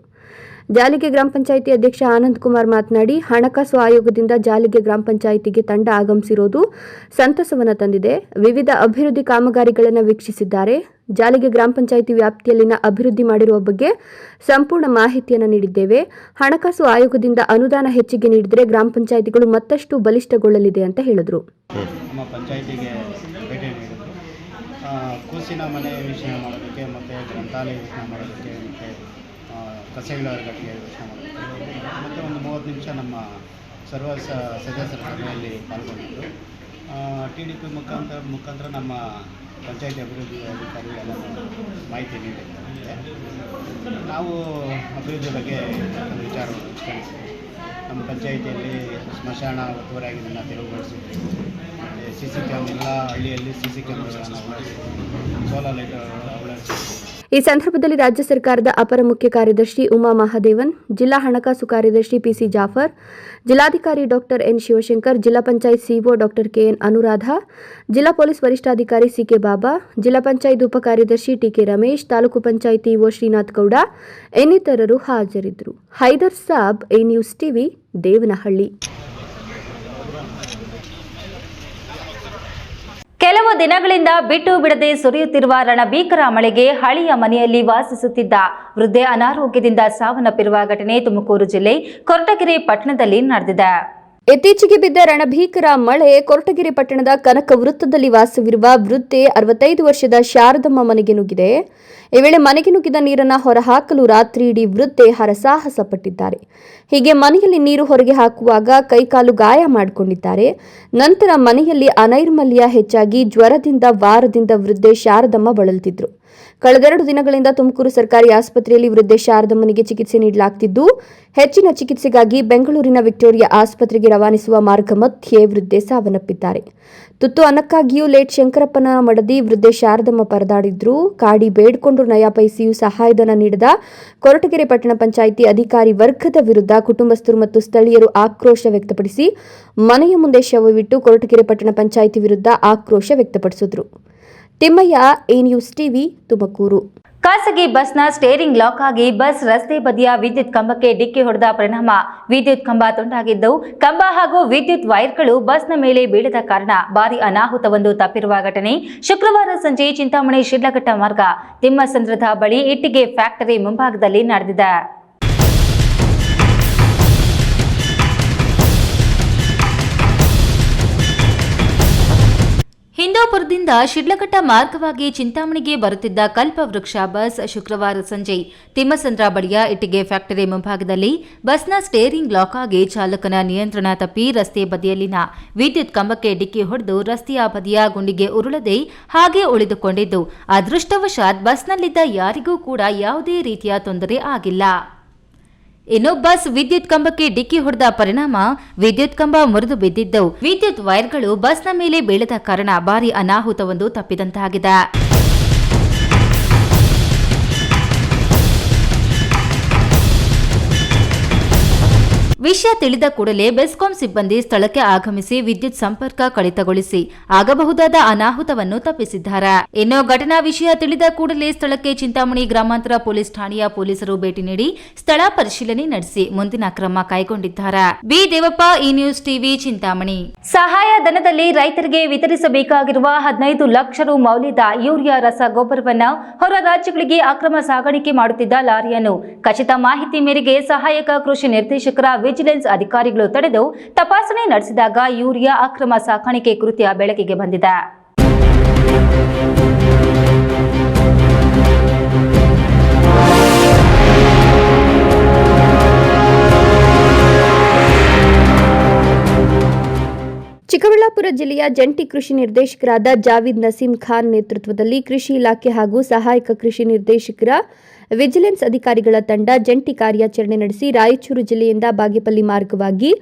ಜಾಲಿಗೆ ಗ್ರಾಮ ಪಂಚಾಯಿತಿ ಅಧ್ಯಕ್ಷ ಆನಂದ್ ಕುಮಾರ್ ಮಾತನಾಡಿ, ಹಣಕಾಸು ಆಯೋಗದಿಂದ ಜಾಲಿಗೆ ಗ್ರಾಮ ಪಂಚಾಯಿತಿಗೆ ತಂಡ ಆಗಮಿಸಿರುವುದು ಸಂತಸವನ್ನು ತಂದಿದೆ. ವಿವಿಧ ಅಭಿವೃದ್ಧಿ ಕಾಮಗಾರಿಗಳನ್ನು ವೀಕ್ಷಿಸಿದ್ದಾರೆ. ಜಾಲಿಗೆ ಗ್ರಾಮ ಪಂಚಾಯಿತಿ ವ್ಯಾಪ್ತಿಯಲ್ಲಿನ ಅಭಿವೃದ್ಧಿ ಮಾಡಿರುವ ಬಗ್ಗೆ ಸಂಪೂರ್ಣ ಮಾಹಿತಿಯನ್ನು ನೀಡಿದ್ದೇವೆ. ಹಣಕಾಸು ಆಯೋಗದಿಂದ ಅನುದಾನ ಹೆಚ್ಚಿಗೆ ನೀಡಿದರೆ ಗ್ರಾಮ ಪಂಚಾಯಿತಿಗಳು ಮತ್ತಷ್ಟು ಬಲಿಷ್ಠಗೊಳ್ಳಲಿದೆ ಅಂತ ಹೇಳಿದರು. ನಮ್ಮ ಪಂಚಾಯಿತಿಗೆ ಭೇಟಿ ನೀಡಿದರು. ಕೂಸಿನ ಮನೆ ವೀಕ್ಷಣೆ ಮಾಡೋದಕ್ಕೆ ಮತ್ತು ಗ್ರಂಥಾಲಯ ವೀಕ್ಷಣೆ ಮಾಡೋದಕ್ಕೆ ಮತ್ತು ಕಸಗಳ ಘಟನೆ ವೀಕ್ಷಣೆ ಮಾಡೋದಕ್ಕೆ ಮತ್ತು ಒಂದು 30 ನಿಮಿಷ ನಮ್ಮ ಸರ್ವ ಸದಸ್ಯರ ಸಭೆಯಲ್ಲಿ ಪಾಲ್ಗೊಂಡಿದ್ದರು. TDP ಮುಖಾಂತರ ನಮ್ಮ ಪಂಚಾಯತಿ ಅಭಿವೃದ್ಧಿ ಅಧಿಕಾರಿಗಳೆಲ್ಲ ಮಾಹಿತಿ ನೀಡಿದ್ದಾರೆ. ನಾವು ಅಭಿವೃದ್ಧಿ ಬಗ್ಗೆ ವಿಚಾರವನ್ನು ತಿಳಿಸಿದ್ವಿ. ನಮ್ಮ ಪಂಚಾಯಿತಿಯಲ್ಲಿ ಸ್ಮಶಾನ ಒತ್ತುವರಿ ಆಗಿದ್ದನ್ನು ತೆರವುಗೊಳಿಸಿದ್ವಿ. ಮತ್ತು CC ಕ್ಯಾಮ್ ಎಲ್ಲ ಹಳ್ಳಿಯಲ್ಲಿ CC ಕ್ಯಾಮ್ಗಳನ್ನು ಅಳವಡಿಸಿದ್ವಿ, ಸೋಲಾರ್ ಲೈಟ್ ಅಳವಡಿಸಿದ್ವಿ. ಈ ಸಂದರ್ಭದಲ್ಲಿ ರಾಜ್ಯ ಸರ್ಕಾರದ ಅಪರ ಮುಖ್ಯ ಕಾರ್ಯದರ್ಶಿ ಉಮಾ ಮಹಾದೇವನ್, ಜಿಲ್ಲಾ ಹಣಕಾಸು ಕಾರ್ಯದರ್ಶಿ PC ಜಾಫರ್, ಜಿಲ್ಲಾಧಿಕಾರಿ ಡಾಕ್ಟರ್ N ಶಿವಶಂಕರ್, ಜಿಲ್ಲಾ panchayat CO doctor KN Anuradha, ಜಿಲ್ಲಾ ಪೊಲೀಸ್ ವರಿಷ್ಠಾಧಿಕಾರಿ CK ಬಾಬಾ, ಜಿಲ್ಲಾ ಪಂಚಾಯತ್ ಉಪ ಕಾರ್ಯದರ್ಶಿ TK ರಮೇಶ್, ತಾಲೂಕು ಪಂಚಾಯತ್ EO ಶ್ರೀನಾಥ್ ಗೌಡ ಇನ್ನಿತರರು ಹಾಜರಿದ್ದರು. Hyder Sab, A news TV, Devanahalli. ಕೆಲವು ದಿನಗಳಿಂದ ಬಿಟ್ಟು ಬಿಡದೆ ಸುರಿಯುತ್ತಿರುವ ರಣಭೀಕರ ಮಳೆಗೆ ಹಳಿಯ ಮನೆಯಲ್ಲಿ ವಾಸಿಸುತ್ತಿದ್ದ ವೃದ್ಧೆ ಅನಾರೋಗ್ಯದಿಂದ ಸಾವನ್ನಪ್ಪಿರುವ ಘಟನೆ ತುಮಕೂರು ಜಿಲ್ಲೆ ಕೊರಟಗೆರೆ ಪಟ್ಟಣದಲ್ಲಿ ನಡೆದಿದೆ. ಇತ್ತೀಚೆಗೆ ಬಿದ್ದ ರಣಭೀಕರ ಮಳೆ ಕೊರಟಗೆರೆ ಪಟ್ಟಣದ ಕನಕ ವೃತ್ತದಲ್ಲಿ ವಾಸವಿರುವ ವೃದ್ಧೆ 65 ವರ್ಷದ ಶಾರದಮ್ಮ ಮನೆಗೆ ನುಗ್ಗಿದೆ. ಈ ವೇಳೆ ಮನೆಗೆ ನುಗ್ಗಿದ ನೀರನ್ನು ಹೊರಹಾಕಲು ರಾತ್ರಿ ಇಡೀ ವೃದ್ಧೆ ಹರಸಾಹಸ ಪಟ್ಟಿದ್ದಾರೆ. ಹೀಗೆ ಮನೆಯಲ್ಲಿ ನೀರು ಹೊರಗೆ ಹಾಕುವಾಗ ಕೈಕಾಲು ಗಾಯ ಮಾಡಿಕೊಂಡಿದ್ದಾರೆ. ನಂತರ ಮನೆಯಲ್ಲಿ ಅನೈರ್ಮಲ್ಯ ಹೆಚ್ಚಾಗಿ ಜ್ವರದಿಂದ ವಾರದಿಂದ ವೃದ್ಧೆ ಶಾರದಮ್ಮ ಬಳಲುತ್ತಿದ್ದರು. ಕಳೆದ 2 ದಿನಗಳಿಂದ ತುಮಕೂರು ಸರ್ಕಾರಿ ಆಸ್ಪತ್ರೆಯಲ್ಲಿ ವೃದ್ಧೆ ಶಾರದಮ್ಮನಿಗೆ ಚಿಕಿತ್ಸೆ ನೀಡಲಾಗುತ್ತಿದ್ದು, ಹೆಚ್ಚಿನ ಚಿಕಿತ್ಸೆಗಾಗಿ ಬೆಂಗಳೂರಿನ ವಿಕ್ಟೋರಿಯಾ ಆಸ್ಪತ್ರೆಗೆ ರವಾನಿಸುವ ಮಾರ್ಗ ಮಧ್ಯೆ ವೃದ್ಧೆ ಸಾವನ್ನಪ್ಪಿದ್ದಾರೆ. ತುತ್ತು ಅನ್ನಕ್ಕಾಗಿಯೂ ಲೇಟ್ ಶಂಕರಪ್ಪನ ಮಡದಿ ವೃದ್ಧೆ ಶಾರದಮ್ಮ ಪರದಾಡಿದ್ರು. ಕಾಡಿ ಬೇಡಿಕೊಂಡು ನಯಾ ಪೈಸೆಯೂ ಸಹಾಯಧನ ನೀಡದ ಕೊರಟಗೆರೆ ಪಟ್ಟಣ ಪಂಚಾಯಿತಿ ಅಧಿಕಾರಿ ವರ್ಗದ ವಿರುದ್ಧ ಕುಟುಂಬಸ್ಥರು ಮತ್ತು ಸ್ಥಳೀಯರು ಆಕ್ರೋಶ ವ್ಯಕ್ತಪಡಿಸಿ ಮನೆಯ ಮುಂದೆ ಶವವಿಟ್ಟು ಕೊರಟಗೆರೆ ಪಟ್ಟಣ ಪಂಚಾಯಿತಿ ವಿರುದ್ಧ ಆಕ್ರೋಶ ವ್ಯಕ್ತಪಡಿಸಿದರು. Thimmaiah, A news TV, Tumakuru. ಖಾಸಗಿ ಬಸ್ನ ಸ್ಟೇರಿಂಗ್ ಲಾಕ್ ಆಗಿ ಬಸ್ ರಸ್ತೆ ಬದಿಯ ವಿದ್ಯುತ್ ಕಂಬಕ್ಕೆ ಡಿಕ್ಕಿ ಹೊಡೆದ ಪರಿಣಾಮ ವಿದ್ಯುತ್ ಕಂಬ ತುಂಡಾಗಿದ್ದು, ಕಂಬ ಹಾಗೂ ವಿದ್ಯುತ್ ವೈರ್ಗಳು ಬಸ್ನ ಮೇಲೆ ಬೀಳದ ಕಾರಣ ಭಾರೀ ಅನಾಹುತವೊಂದು ತಪ್ಪಿರುವ ಘಟನೆ ಶುಕ್ರವಾರ ಸಂಜೆ ಚಿಂತಾಮಣಿ ಶಿಡ್ಲಘಟ್ಟ ಮಾರ್ಗ ತಿಮ್ಮಸಂದ್ರದ ಬಳಿ ಇಟ್ಟಿಗೆ ಫ್ಯಾಕ್ಟರಿ ಮುಂಭಾಗದಲ್ಲಿ ನಡೆದಿದೆ. ಹಿಂದೂಪುರದಿಂದ ಶಿಡ್ಲಘಟ್ಟ ಮಾರ್ಗವಾಗಿ ಚಿಂತಾಮಣಿಗೆ ಬರುತ್ತಿದ್ದ ಕಲ್ಪವೃಕ್ಷ ಬಸ್ ಶುಕ್ರವಾರ ಸಂಜೆ ತಿಮ್ಮಸಂದ್ರ ಬಳಿಯ ಇಟ್ಟಿಗೆ ಫ್ಯಾಕ್ಟರಿ ಮುಂಭಾಗದಲ್ಲಿ ಬಸ್ನ ಸ್ಟೇರಿಂಗ್ ಲಾಕ್ ಆಗಿ ಚಾಲಕನ ನಿಯಂತ್ರಣ ತಪ್ಪಿ ರಸ್ತೆ ಬದಿಯಲ್ಲಿನ ವಿದ್ಯುತ್ ಕಂಬಕ್ಕೆ ಡಿಕ್ಕಿ ಹೊಡೆದು ರಸ್ತೆಯ ಬದಿಯ ಗುಂಡಿಗೆ ಉರುಳದೆ ಹಾಗೆ ಉಳಿದುಕೊಂಡಿದ್ದು, ಅದೃಷ್ಟವಶಾತ್ ಬಸ್ನಲ್ಲಿದ್ದ ಯಾರಿಗೂ ಕೂಡ ಯಾವುದೇ ರೀತಿಯ ತೊಂದರೆ ಆಗಿಲ್ಲ. ಇನ್ನು ಬಸ್ ವಿದ್ಯುತ್ ಕಂಬಕ್ಕೆ ಡಿಕ್ಕಿ ಹೊಡೆದ ಪರಿಣಾಮ ವಿದ್ಯುತ್ ಕಂಬ ಮುರಿದು ಬಿದ್ದಿದ್ದು, ವಿದ್ಯುತ್ ವೈರ್ಗಳು ಬಸ್ನ ಮೇಲೆ ಬೀಳದ ಕಾರಣ ಭಾರೀ ಅನಾಹುತವೊಂದು ತಪ್ಪಿದಂತಾಗಿದೆ. ವಿಷಯ ತಿಳಿದ ಕೂಡಲೇ ಬೆಸ್ಕಾಂ ಸಿಬ್ಬಂದಿ ಸ್ಥಳಕ್ಕೆ ಆಗಮಿಸಿ ವಿದ್ಯುತ್ ಸಂಪರ್ಕ ಕಡಿತಗೊಳಿಸಿ ಆಗಬಹುದಾದ ಅನಾಹುತವನ್ನು ತಪ್ಪಿಸಿದ್ದಾರೆ. ಇನ್ನು ಘಟನಾ ವಿಷಯ ತಿಳಿದ ಕೂಡಲೇ ಸ್ಥಳಕ್ಕೆ ಚಿಂತಾಮಣಿ ಗ್ರಾಮಾಂತರ ಪೊಲೀಸ್ ಠಾಣೆಯ ಪೊಲೀಸರು ಭೇಟಿ ನೀಡಿ ಸ್ಥಳ ಪರಿಶೀಲನೆ ನಡೆಸಿ ಮುಂದಿನ ಕ್ರಮ ಕೈಗೊಂಡಿದ್ದಾರೆ. ಬಿ ದೇವಪ್ಪ, ಈ ನ್ಯೂಸ್ ಟಿವಿ, ಚಿಂತಾಮಣಿ. ಸಹಾಯಧನದಲ್ಲಿ ರೈತರಿಗೆ ವಿತರಿಸಬೇಕಾಗಿರುವ 15 ಲಕ್ಷ ರು ಮೌಲ್ಯದ ಯೂರಿಯಾ ರಸಗೊಬ್ಬರವನ್ನು ಹೊರ ರಾಜ್ಯಗಳಿಗೆ ಅಕ್ರಮ ಸಾಗಾಣಿಕೆ ಮಾಡುತ್ತಿದ್ದ ಲಾರಿಯನ್ನು ಖಚಿತ ಮಾಹಿತಿ ಮೇರೆಗೆ ಸಹಾಯಕ ಕೃಷಿ ನಿರ್ದೇಶಕರ ವಿಜಿಲೆನ್ಸ್ ಅಧಿಕಾರಿಗಳು ತಡೆದು ತಪಾಸಣೆ ನಡೆಸಿದಾಗ ಯೂರಿಯಾ ಅಕ್ರಮ ಸಾಗಾಣಿಕೆ ಕೃತ್ಯ ಬೆಳಕಿಗೆ ಬಂದಿದೆ. ಚಿಕ್ಕಬಳ್ಳಾಪುರ ಜಿಲ್ಲೆಯ ಜಂಟಿ ಕೃಷಿ ನಿರ್ದೇಶಕರಾದ ಜಾವೀದ್ ನಸೀಂ ಖಾನ್ ನೇತೃತ್ವದಲ್ಲಿ ಕೃಷಿ ಇಲಾಖೆ ಹಾಗೂ ಸಹಾಯಕ ಕೃಷಿ ನಿರ್ದೇಶಕರ ವಿಜಿಲೆನ್ಸ್ ಅಧಿಕಾರಿಗಳ ತಂಡ ಜಂಟಿ ಕಾರ್ಯಾಚರಣೆ ನಡೆಸಿ ರಾಯಚೂರು ಜಿಲ್ಲೆಯಿಂದ ಬಾಗೇಪಲ್ಲಿ ಮಾರ್ಗವಾಗಿ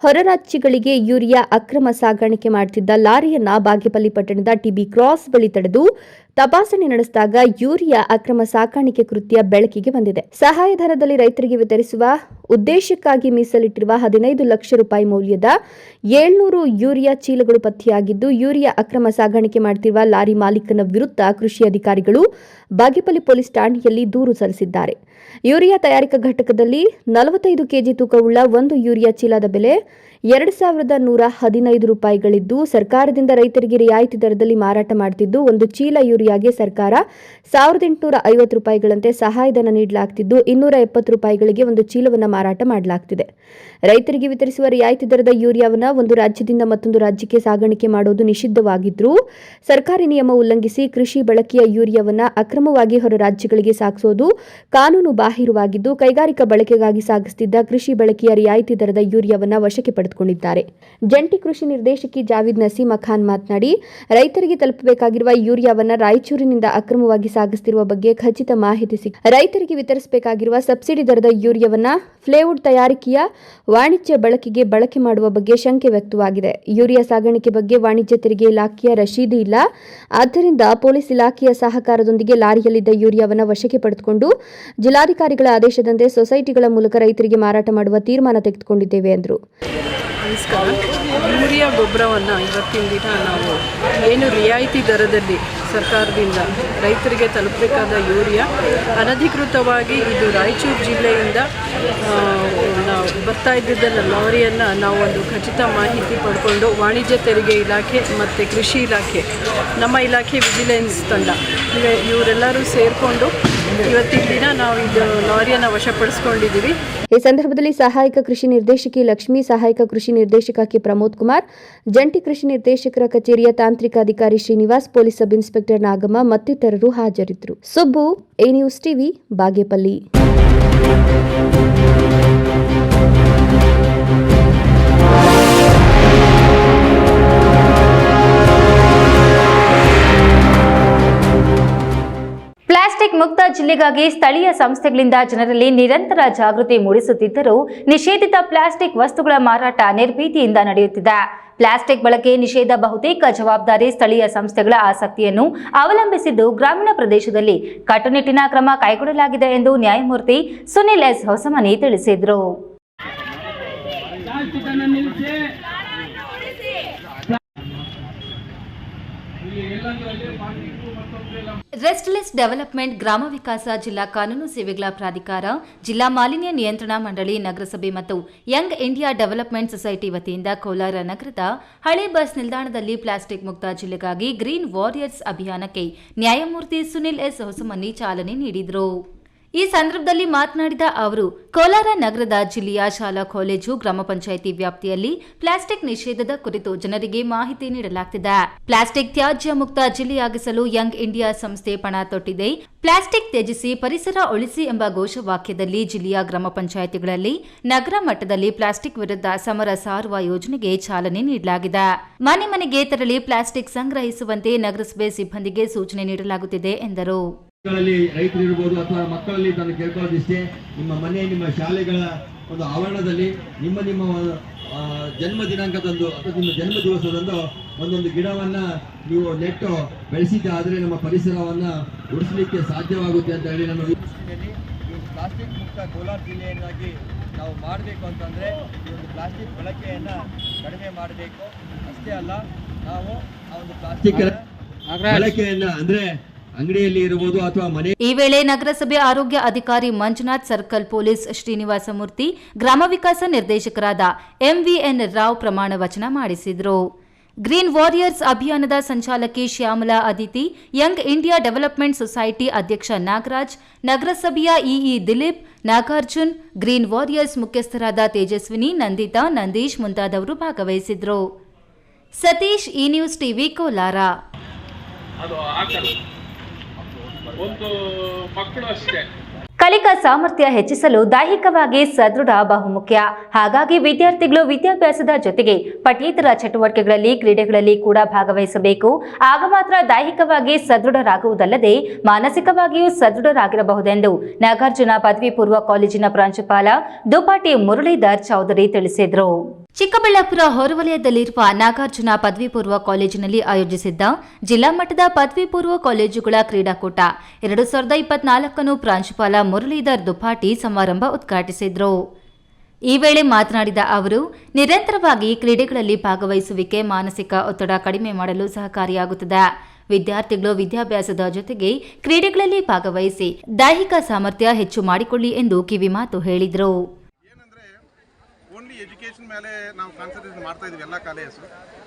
ಹೊರ ರಾಜ್ಯಗಳಿಗೆ ಯೂರಿಯಾ ಅಕ್ರಮ ಸಾಗಾಣಿಕೆ ಮಾಡುತ್ತಿದ್ದ ಲಾರಿಯನ್ನ ಬಾಗೇಪಲ್ಲಿ ಪಟ್ಟಣದ ಟಿಬಿ ಕ್ರಾಸ್ ಬಳಿ ತಡೆದು ತಪಾಸಣೆ ನಡೆಸಿದಾಗ ಯೂರಿಯಾ ಅಕ್ರಮ ಸಾಗಾಣಿಕೆ ಕೃತ್ಯ ಬೆಳಕಿಗೆ ಬಂದಿದೆ. ಸಹಾಯಧನದಲ್ಲಿ ರೈತರಿಗೆ ವಿತರಿಸುವ ಉದ್ದೇಶಕ್ಕಾಗಿ ಮೀಸಲಿಟ್ಟಿರುವ 15 ಲಕ್ಷ ರೂಪಾಯಿ ಮೌಲ್ಯದ 700 ಯೂರಿಯಾ ಚೀಲಗಳು ಪತ್ತೆಯಾಗಿದ್ದು, ಯೂರಿಯಾ ಅಕ್ರಮ ಸಾಗಾಣಿಕೆ ಮಾಡುತ್ತಿರುವ ಲಾರಿ ಮಾಲೀಕನ ವಿರುದ್ಧ ಕೃಷಿ ಅಧಿಕಾರಿಗಳು ಬಾಗೇಪಲ್ಲಿ ಪೊಲೀಸ್ ಠಾಣೆಯಲ್ಲಿ ದೂರು ಸಲ್ಲಿಸಿದ್ದಾರೆ. ಯೂರಿಯಾ ತಯಾರಿಕಾ ಘಟಕದಲ್ಲಿ 45 ಕೆಜಿ ತೂಕವುಳ್ಳ ಒಂದು ಯೂರಿಯಾ ಚೀಲದ ಬೆಲೆ 2,115 ರೂಪಾಯಿಗಳಿದ್ದು, ಸರ್ಕಾರದಿಂದ ರೈತರಿಗೆ ರಿಯಾಯಿತಿ ದರದಲ್ಲಿ ಮಾರಾಟ ಮಾಡುತ್ತಿದ್ದು, ಒಂದು ಚೀಲ ಯೂರಿಯಾಗೆ ಸರ್ಕಾರ 1,850 ರೂಪಾಯಿಗಳಂತೆ ಸಹಾಯಧನ ನೀಡಲಾಗುತ್ತಿದ್ದು, 270 ರೂಪಾಯಿಗಳಿಗೆ ಒಂದು ಚೀಲವನ್ನು ಮಾರಾಟ ಮಾಡಲಾಗುತ್ತಿದೆ. ರೈತರಿಗೆ ವಿತರಿಸುವ ರಿಯಾಯಿತಿ ದರದ ಯೂರಿಯಾವನ್ನು ಒಂದು ರಾಜ್ಯದಿಂದ ಮತ್ತೊಂದು ರಾಜ್ಯಕ್ಕೆ ಸಾಗಾಣಿಕೆ ಮಾಡುವುದು ನಿಷಿದ್ಧವಾಗಿದ್ದರೂ ಸರ್ಕಾರಿ ನಿಯಮ ಉಲ್ಲಂಘಿಸಿ ಕೃಷಿ ಬಳಕೆಯ ಯೂರಿಯಾವನ್ನು ಅಕ್ರಮವಾಗಿ ಹೊರ ರಾಜ್ಯಗಳಿಗೆ ಸಾಗಿಸುವುದು ಕಾನೂನು ಬಾಹಿರವಾಗಿದ್ದು, ಕೈಗಾರಿಕಾ ಬಳಕೆಗಾಗಿ ಸಾಗಿಸುತ್ತಿದ್ದ ಕೃಷಿ ಬಳಕೆಯ ರಿಯಾಯಿತಿ ದರದ ಯೂರಿಯಾವನ್ನು ವಶಕ್ಕೆ ಪಡೆದುಕೊಂಡಿದ್ದಾರೆ. ಜಂಟಿ ಕೃಷಿ ನಿರ್ದೇಶಕಿ ಜಾವೀದ್ ನಸೀಮಾ ಖಾನ್ ಮಾತನಾಡಿ, ರೈತರಿಗೆ ತಲುಪಬೇಕಾಗಿರುವ ಯೂರಿಯಾವನ್ನು ರಾಯಚೂರಿನಿಂದ ಅಕ್ರಮವಾಗಿ ಸಾಗಿಸುತ್ತಿರುವ ಬಗ್ಗೆ ಖಚಿತ ಮಾಹಿತಿ ರೈತರಿಗೆ ವಿತರಿಸಬೇಕಾಗಿರುವ ಸಬ್ಸಿಡಿ ದರದ ಯೂರಿಯಾವನ್ನು ಫ್ಲೇವುಡ್ ತಯಾರಿಕೆಯ ವಾಣಿಜ್ಯ ಬಳಕೆಗೆ ಬಳಕೆ ಮಾಡುವ ಬಗ್ಗೆ ಶಂಕೆ ವ್ಯಕ್ತವಾಗಿದೆ. ಯೂರಿಯಾ ಸಾಗಾಣಿಕೆ ಬಗ್ಗೆ ವಾಣಿಜ್ಯ ತೆರಿಗೆ ಇಲಾಖೆಯ ರಶೀದಿ ಇಲ್ಲ. ಆದ್ದರಿಂದ ಪೊಲೀಸ್ ಇಲಾಖೆಯ ಸಹಕಾರದೊಂದಿಗೆ ಲಾರಿಯಲ್ಲಿದ್ದ ಯೂರಿಯಾವನ್ನು ವಶಕ್ಕೆ ಪಡೆದುಕೊಂಡು ಜಿಲ್ಲಾಧಿಕಾರಿಗಳ ಆದೇಶದಂತೆ ಸೊಸೈಟಿಗಳ ಮೂಲಕ ರೈತರಿಗೆ ಮಾರಾಟ ಮಾಡುವ ತೀರ್ಮಾನ ತೆಗೆದುಕೊಂಡಿದ್ದೇವೆ ಎಂದರು. ನಮಸ್ಕಾರ. ಯೂರಿಯಾ ಗೊಬ್ಬರವನ್ನು ಇವತ್ತಿನ ದಿನ ನಾವು ಏನು ರಿಯಾಯಿತಿ ದರದಲ್ಲಿ ಸರ್ಕಾರದಿಂದ ರೈತರಿಗೆ ತಲುಪಬೇಕಾದ ಯೂರಿಯಾ ಅನಧಿಕೃತವಾಗಿ ಇದು ರಾಯಚೂರು ಜಿಲ್ಲೆಯಿಂದ ಬರ್ತಾ ಇದ್ದಿದ್ದನ್ನ ಲಾರಿಯನ್ನು ನಾವು ಒಂದು ಖಚಿತ ಮಾಹಿತಿ ಪಡ್ಕೊಂಡು ವಾಣಿಜ್ಯ ತೆರಿಗೆ ಇಲಾಖೆ ಮತ್ತು ಕೃಷಿ ಇಲಾಖೆ, ನಮ್ಮ ಇಲಾಖೆ ವಿಜಿಲೆನ್ಸ್ ತಂಡ ಇವರೆಲ್ಲರೂ ಸೇರಿಕೊಂಡು ಇವತ್ತಿನ ದಿನ ನಾವು ಇದು ಲಾರಿಯನ್ನು ವಶಪಡಿಸ್ಕೊಂಡಿದ್ದೀವಿ. ಈ ಸಂದರ್ಭದಲ್ಲಿ ಸಹಾಯಕ ಕೃಷಿ ನಿರ್ದೇಶಕಿ ಲಕ್ಷ್ಮಿ, ಸಹಾಯಕ ಕೃಷಿ ನಿರ್ದೇಶಕ ಕೆ ಪ್ರಮೋದ್ ಕುಮಾರ್, ಜಂಟಿ ಕೃಷಿ ನಿರ್ದೇಶಕರ ಕಚೇರಿಯ ತಾಂತ್ರಿಕ ಅಧಿಕಾರಿ Srinivas, police sub inspector Nagamma ಮತ್ತಿತರರು ಹಾಜರಿದ್ದರು. Subbu, A news TV, Bagepalli. Plastic ಮುಕ್ತ ಜಿಲ್ಲೆಗಾಗಿ ಸ್ಥಳೀಯ ಸಂಸ್ಥೆಗಳಿಂದ ಜನರಲ್ಲಿ ನಿರಂತರ ಜಾಗೃತಿ ಮೂಡಿಸುತ್ತಿದ್ದರೂ ನಿಷೇಧಿತ ಪ್ಲಾಸ್ಟಿಕ್ ವಸ್ತುಗಳ ಮಾರಾಟ ನಿರ್ಭೀತಿಯಿಂದ ನಡೆಯುತ್ತಿದೆ. ಪ್ಲಾಸ್ಟಿಕ್ ಬಳಕೆ ನಿಷೇಧ ಬಹುತೇಕ ಜವಾಬ್ದಾರಿ ಸ್ಥಳೀಯ ಸಂಸ್ಥೆಗಳ ಆಸಕ್ತಿಯನ್ನು ಅವಲಂಬಿಸಿದ್ದು, ಗ್ರಾಮೀಣ ಪ್ರದೇಶದಲ್ಲಿ ಕಟ್ಟುನಿಟ್ಟಿನ ಕ್ರಮ ಕೈಗೊಳ್ಳಲಾಗಿದೆ ಎಂದು ನ್ಯಾಯಮೂರ್ತಿ ಸುನಿಲ್ ಎಸ್ ಹೊಸಮನಿ ತಿಳಿಸಿದರು. ರೆಸ್ಟ್ಲೆಸ್ ಡೆವಲಪ್ಮೆಂಟ್ ಗ್ರಾಮ ವಿಕಾಸ ಜಿಲ್ಲಾ ಕಾನೂನು ಸೇವೆಗಳ ಪ್ರಾಧಿಕಾರ ಜಿಲ್ಲಾ ಮಾಲಿನ್ಯ ನಿಯಂತ್ರಣ ಮಂಡಳಿ ನಗರಸಭೆ ಮತ್ತು ಯಂಗ್ ಇಂಡಿಯಾ ಡೆವಲಪ್ಮೆಂಟ್ ಸೊಸೈಟಿ ವತಿಯಿಂದ ಕೋಲಾರ ನಗರದ ಹಳೆ ಬಸ್ ನಿಲ್ದಾಣದಲ್ಲಿ ಪ್ಲಾಸ್ಟಿಕ್ ಮುಕ್ತ ಜಿಲ್ಲೆಗಾಗಿ ಗ್ರೀನ್ ವಾರಿಯರ್ಸ್ ಅಭಿಯಾನಕ್ಕೆ ನ್ಯಾಯಮೂರ್ತಿ ಸುನಿಲ್ ಎಸ್ ಹೊಸಮನಿ ಚಾಲನೆ ನೀಡಿದರು. ಈ ಸಂದರ್ಭದಲ್ಲಿ ಮಾತನಾಡಿದ ಅವರು, ಕೋಲಾರ ನಗರದ ಜಿಲ್ಲೆಯ ಶಾಲಾ ಕಾಲೇಜು ಗ್ರಾಮ ಪಂಚಾಯಿತಿ ವ್ಯಾಪ್ತಿಯಲ್ಲಿ ಪ್ಲಾಸ್ಟಿಕ್ ನಿಷೇಧದ ಕುರಿತು ಜನರಿಗೆ ಮಾಹಿತಿ ನೀಡಲಾಗುತ್ತಿದೆ. ಪ್ಲಾಸ್ಟಿಕ್ ತ್ಯಾಜ್ಯ ಮುಕ್ತ ಜಿಲ್ಲೆಯಾಗಿಸಲು ಯಂಗ್ ಇಂಡಿಯಾ ಸಂಸ್ಥೆ ಪಣ ತೊಟ್ಟಿದೆ. ಪ್ಲಾಸ್ಟಿಕ್ ತ್ಯಜಿಸಿ ಪರಿಸರ ಉಳಿಸಿ ಎಂಬ ಘೋಷವಾಕ್ಯದಲ್ಲಿ ಜಿಲ್ಲೆಯ ಗ್ರಾಮ ಪಂಚಾಯಿತಿಗಳಲ್ಲಿ ನಗರ ಮಟ್ಟದಲ್ಲಿ ಪ್ಲಾಸ್ಟಿಕ್ ವಿರುದ್ಧ ಸಮರ ಸಾರುವ ಯೋಜನೆಗೆ ಚಾಲನೆ ನೀಡಲಾಗಿದೆ. ಮನೆ ಮನೆಗೆ ತೆರಳಿ ಪ್ಲಾಸ್ಟಿಕ್ ಸಂಗ್ರಹಿಸುವಂತೆ ನಗರಸಭೆ ಸಿಬ್ಬಂದಿಗೆ ಸೂಚನೆ ನೀಡಲಾಗುತ್ತಿದೆ ಎಂದರು. ರೈತರು ಇರ್ಬೋದು ಅಥವಾ ಮಕ್ಕಳಲ್ಲಿ ನಾನು ಕೇಳ್ಕೊಳ್ಳೋದಿಷ್ಟೇ, ನಿಮ್ಮ ಮನೆ ನಿಮ್ಮ ಶಾಲೆಗಳ ಒಂದು ಆವರಣದಲ್ಲಿ ನಿಮ್ಮ ಜನ್ಮ ದಿನಾಂಕದಂದು ಅಥವಾ ನಿಮ್ಮ ಜನ್ಮ ದಿವಸದಂದು ಒಂದೊಂದು ಗಿಡವನ್ನ ನೀವು ನೆಟ್ಟು ಬೆಳೆಸಿದ್ದಾದರೆ ನಮ್ಮ ಪರಿಸರವನ್ನ ಉಳಿಸಲಿಕ್ಕೆ ಸಾಧ್ಯವಾಗುತ್ತೆ ಅಂತ ಹೇಳಿ ನಮ್ಮ ಪ್ಲಾಸ್ಟಿಕ್ ಮುಕ್ತ ಕೋಲಾರ ಜಿಲ್ಲೆಯನ್ನಾಗಿ ನಾವು ಮಾಡಬೇಕು ಅಂತಂದರೆ ಈ ಒಂದು ಪ್ಲಾಸ್ಟಿಕ್ ಬಳಕೆಯನ್ನು ಕಡಿಮೆ ಮಾಡಬೇಕು. ಅಷ್ಟೇ ಅಲ್ಲ, ನಾವು ಆ ಒಂದು ಪ್ಲಾಸ್ಟಿಕ್ ಬಳಕೆಯನ್ನು ಅಂದರೆ ಅಂಗಡಿಯಲ್ಲಿ ಇರಬಹುದು ಅಥವಾ ಮನೆ. ಈ ವೇಳೆ ನಗರಸಭೆ ಆರೋಗ್ಯ ಅಧಿಕಾರಿ ಮಂಜುನಾಥ್, ಸರ್ಕಲ್ ಪೊಲೀಸ್ ಶ್ರೀನಿವಾಸ ಮೂರ್ತಿ, ಗ್ರಾಮ ವಿಕಾಸ ನಿರ್ದೇಶಕರಾದ ಎಂವಿಎನ್ ರಾವ್ ಪ್ರಮಾಣ ವಚನ ಮಾಡಿಸಿದರು. ಗ್ರೀನ್ ವಾರಿಯರ್ಸ್ ಅಭಿಯಾನದ ಸಂಚಾಲಕಿ Shyamala Aditi, young India development society ಅಧ್ಯಕ್ಷ ನಾಗರಾಜ್, ನಗರಸಭೆಯ EE Dilip, Nagarjun, green warriors ಮುಖ್ಯಸ್ಥರಾದ ತೇಜಸ್ವಿನಿ, ನಂದಿತಾ, ನಂದೀಶ್ ಮುಂತಾದವರು ಭಾಗವಹಿಸಿದ್ರು. Satish, E news TV, Kolar. ಕಲಿಕಾ ಸಾಮರ್ಥ್ಯ ಹೆಚ್ಚಿಸಲು ದೈಹಿಕವಾಗಿ ಸದೃಢ ಬಹುಮುಖ್ಯ. ಹಾಗಾಗಿ ವಿದ್ಯಾರ್ಥಿಗಳು ವಿದ್ಯಾಭ್ಯಾಸದ ಜೊತೆಗೆ ಪಠ್ಯೇತರ ಚಟುವಟಿಕೆಗಳಲ್ಲಿ, ಕ್ರೀಡೆಗಳಲ್ಲಿ ಕೂಡ ಭಾಗವಹಿಸಬೇಕು. ಆಗ ಮಾತ್ರ ದೈಹಿಕವಾಗಿ ಸದೃಢರಾಗುವುದಲ್ಲದೆ ಮಾನಸಿಕವಾಗಿಯೂ ಸದೃಢರಾಗಿರಬಹುದೆಂದು ನಾಗಾರ್ಜುನ ಪದವಿ ಪೂರ್ವ ಕಾಲೇಜಿನ ಪ್ರಾಂಶುಪಾಲ ದುಪಾಟಿ ಮುರಳೀಧರ್ ಚೌಧರಿ ತಿಳಿಸಿದರು. ಚಿಕ್ಕಬಳ್ಳಾಪುರ ಹೊರವಲಯದಲ್ಲಿರುವ ನಾಗಾರ್ಜುನ ಪದವಿ ಪೂರ್ವ ಕಾಲೇಜಿನಲ್ಲಿ ಆಯೋಜಿಸಿದ್ದ ಜಿಲ್ಲಾ ಮಟ್ಟದ ಪದವಿ ಪೂರ್ವ ಕಾಲೇಜುಗಳ ಕ್ರೀಡಾಕೂಟ 2024 ಪ್ರಾಂಶುಪಾಲ ಮುರಳೀಧರ್ ದುಪಾಟಿ ಸಮಾರಂಭ ಉದ್ಘಾಟಿಸಿದರು. ಈ ವೇಳೆ ಮಾತನಾಡಿದ ಅವರು, ನಿರಂತರವಾಗಿ ಕ್ರೀಡೆಗಳಲ್ಲಿ ಭಾಗವಹಿಸುವಿಕೆ ಮಾನಸಿಕ ಒತ್ತಡ ಕಡಿಮೆ ಮಾಡಲು ಸಹಕಾರಿಯಾಗುತ್ತದೆ. ವಿದ್ಯಾರ್ಥಿಗಳು ವಿದ್ಯಾಭ್ಯಾಸದ ಜೊತೆಗೆ ಕ್ರೀಡೆಗಳಲ್ಲಿ ಭಾಗವಹಿಸಿ ದೈಹಿಕ ಸಾಮರ್ಥ್ಯ ಹೆಚ್ಚು ಮಾಡಿಕೊಳ್ಳಿ ಎಂದು ಕಿವಿಮಾತು ಹೇಳಿದರು. ಎಜುಕೇಷನ್ ಮೇಲೆ ನಾವು ಕಾನ್ಸಂಟ್ರೇಷನ್ ಮಾಡ್ತಾ ಇದ್ದೀವಿ. ಎಲ್ಲ ಕಾಲೇಜು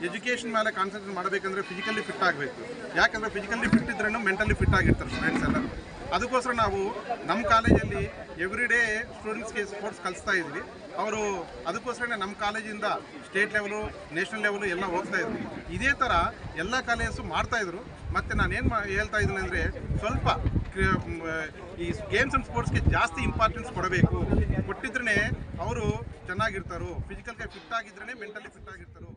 ಎಜುಕೇಷನ್ ಮೇಲೆ ಕಾನ್ಸಂಟ್ರೇಟ್ ಮಾಡಬೇಕಂದ್ರೆ ಫಿಸಿಕಲಿ ಫಿಟ್ ಆಗಬೇಕು. ಯಾಕಂದರೆ ಫಿಸಿಕಲಿ ಫಿಟ್ ಇದ್ರೂ ಮೆಂಟಲಿ ಫಿಟ್ ಆಗಿರ್ತಾರೆ ಸ್ಟೂಡೆಂಟ್ಸ್ ಎಲ್ಲ. ಅದಕ್ಕೋಸ್ಕರ ನಾವು ನಮ್ಮ ಕಾಲೇಜಲ್ಲಿ ಎವ್ರಿ ಡೇ ಸ್ಟೂಡೆಂಟ್ಸ್ಗೆ ಸ್ಪೋರ್ಟ್ಸ್ ಕಲಿಸ್ತಾ ಇದ್ವಿ. ಅವರು ಅದಕ್ಕೋಸ್ಕರನೇ ನಮ್ಮ ಕಾಲೇಜಿಂದ ಸ್ಟೇಟ್ ಲೆವೆಲು, ನ್ಯಾಷನಲ್ ಲೆವೆಲು ಎಲ್ಲ ಹೋಗ್ತಾ ಇದ್ವಿ. ಇದೇ ಥರ ಎಲ್ಲ ಕಾಲೇಜು ಮಾಡ್ತಾಯಿದ್ರು. ಮತ್ತು ನಾನೇನು ಹೇಳ್ತಾ ಇದ್ದೀನಿ ಅಂದರೆ, ಸ್ವಲ್ಪ ಈ ಗೇಮ್ಸ್ ಆ್ಯಂಡ್ ಸ್ಪೋರ್ಟ್ಸ್ಗೆ ಜಾಸ್ತಿ ಇಂಪಾರ್ಟೆನ್ಸ್ ಕೊಡಬೇಕು. ಕೊಟ್ಟಿದ್ರೇ ಅವರು ಚೆನ್ನಾಗಿರ್ತಾರೋ, ಫಿಸಿಕಲ್ಗೆ ಫಿಟ್ ಆಗಿದ್ರೇ ಮೆಂಟಲಿ ಫಿಟ್ ಆಗಿರ್ತಾರೋ.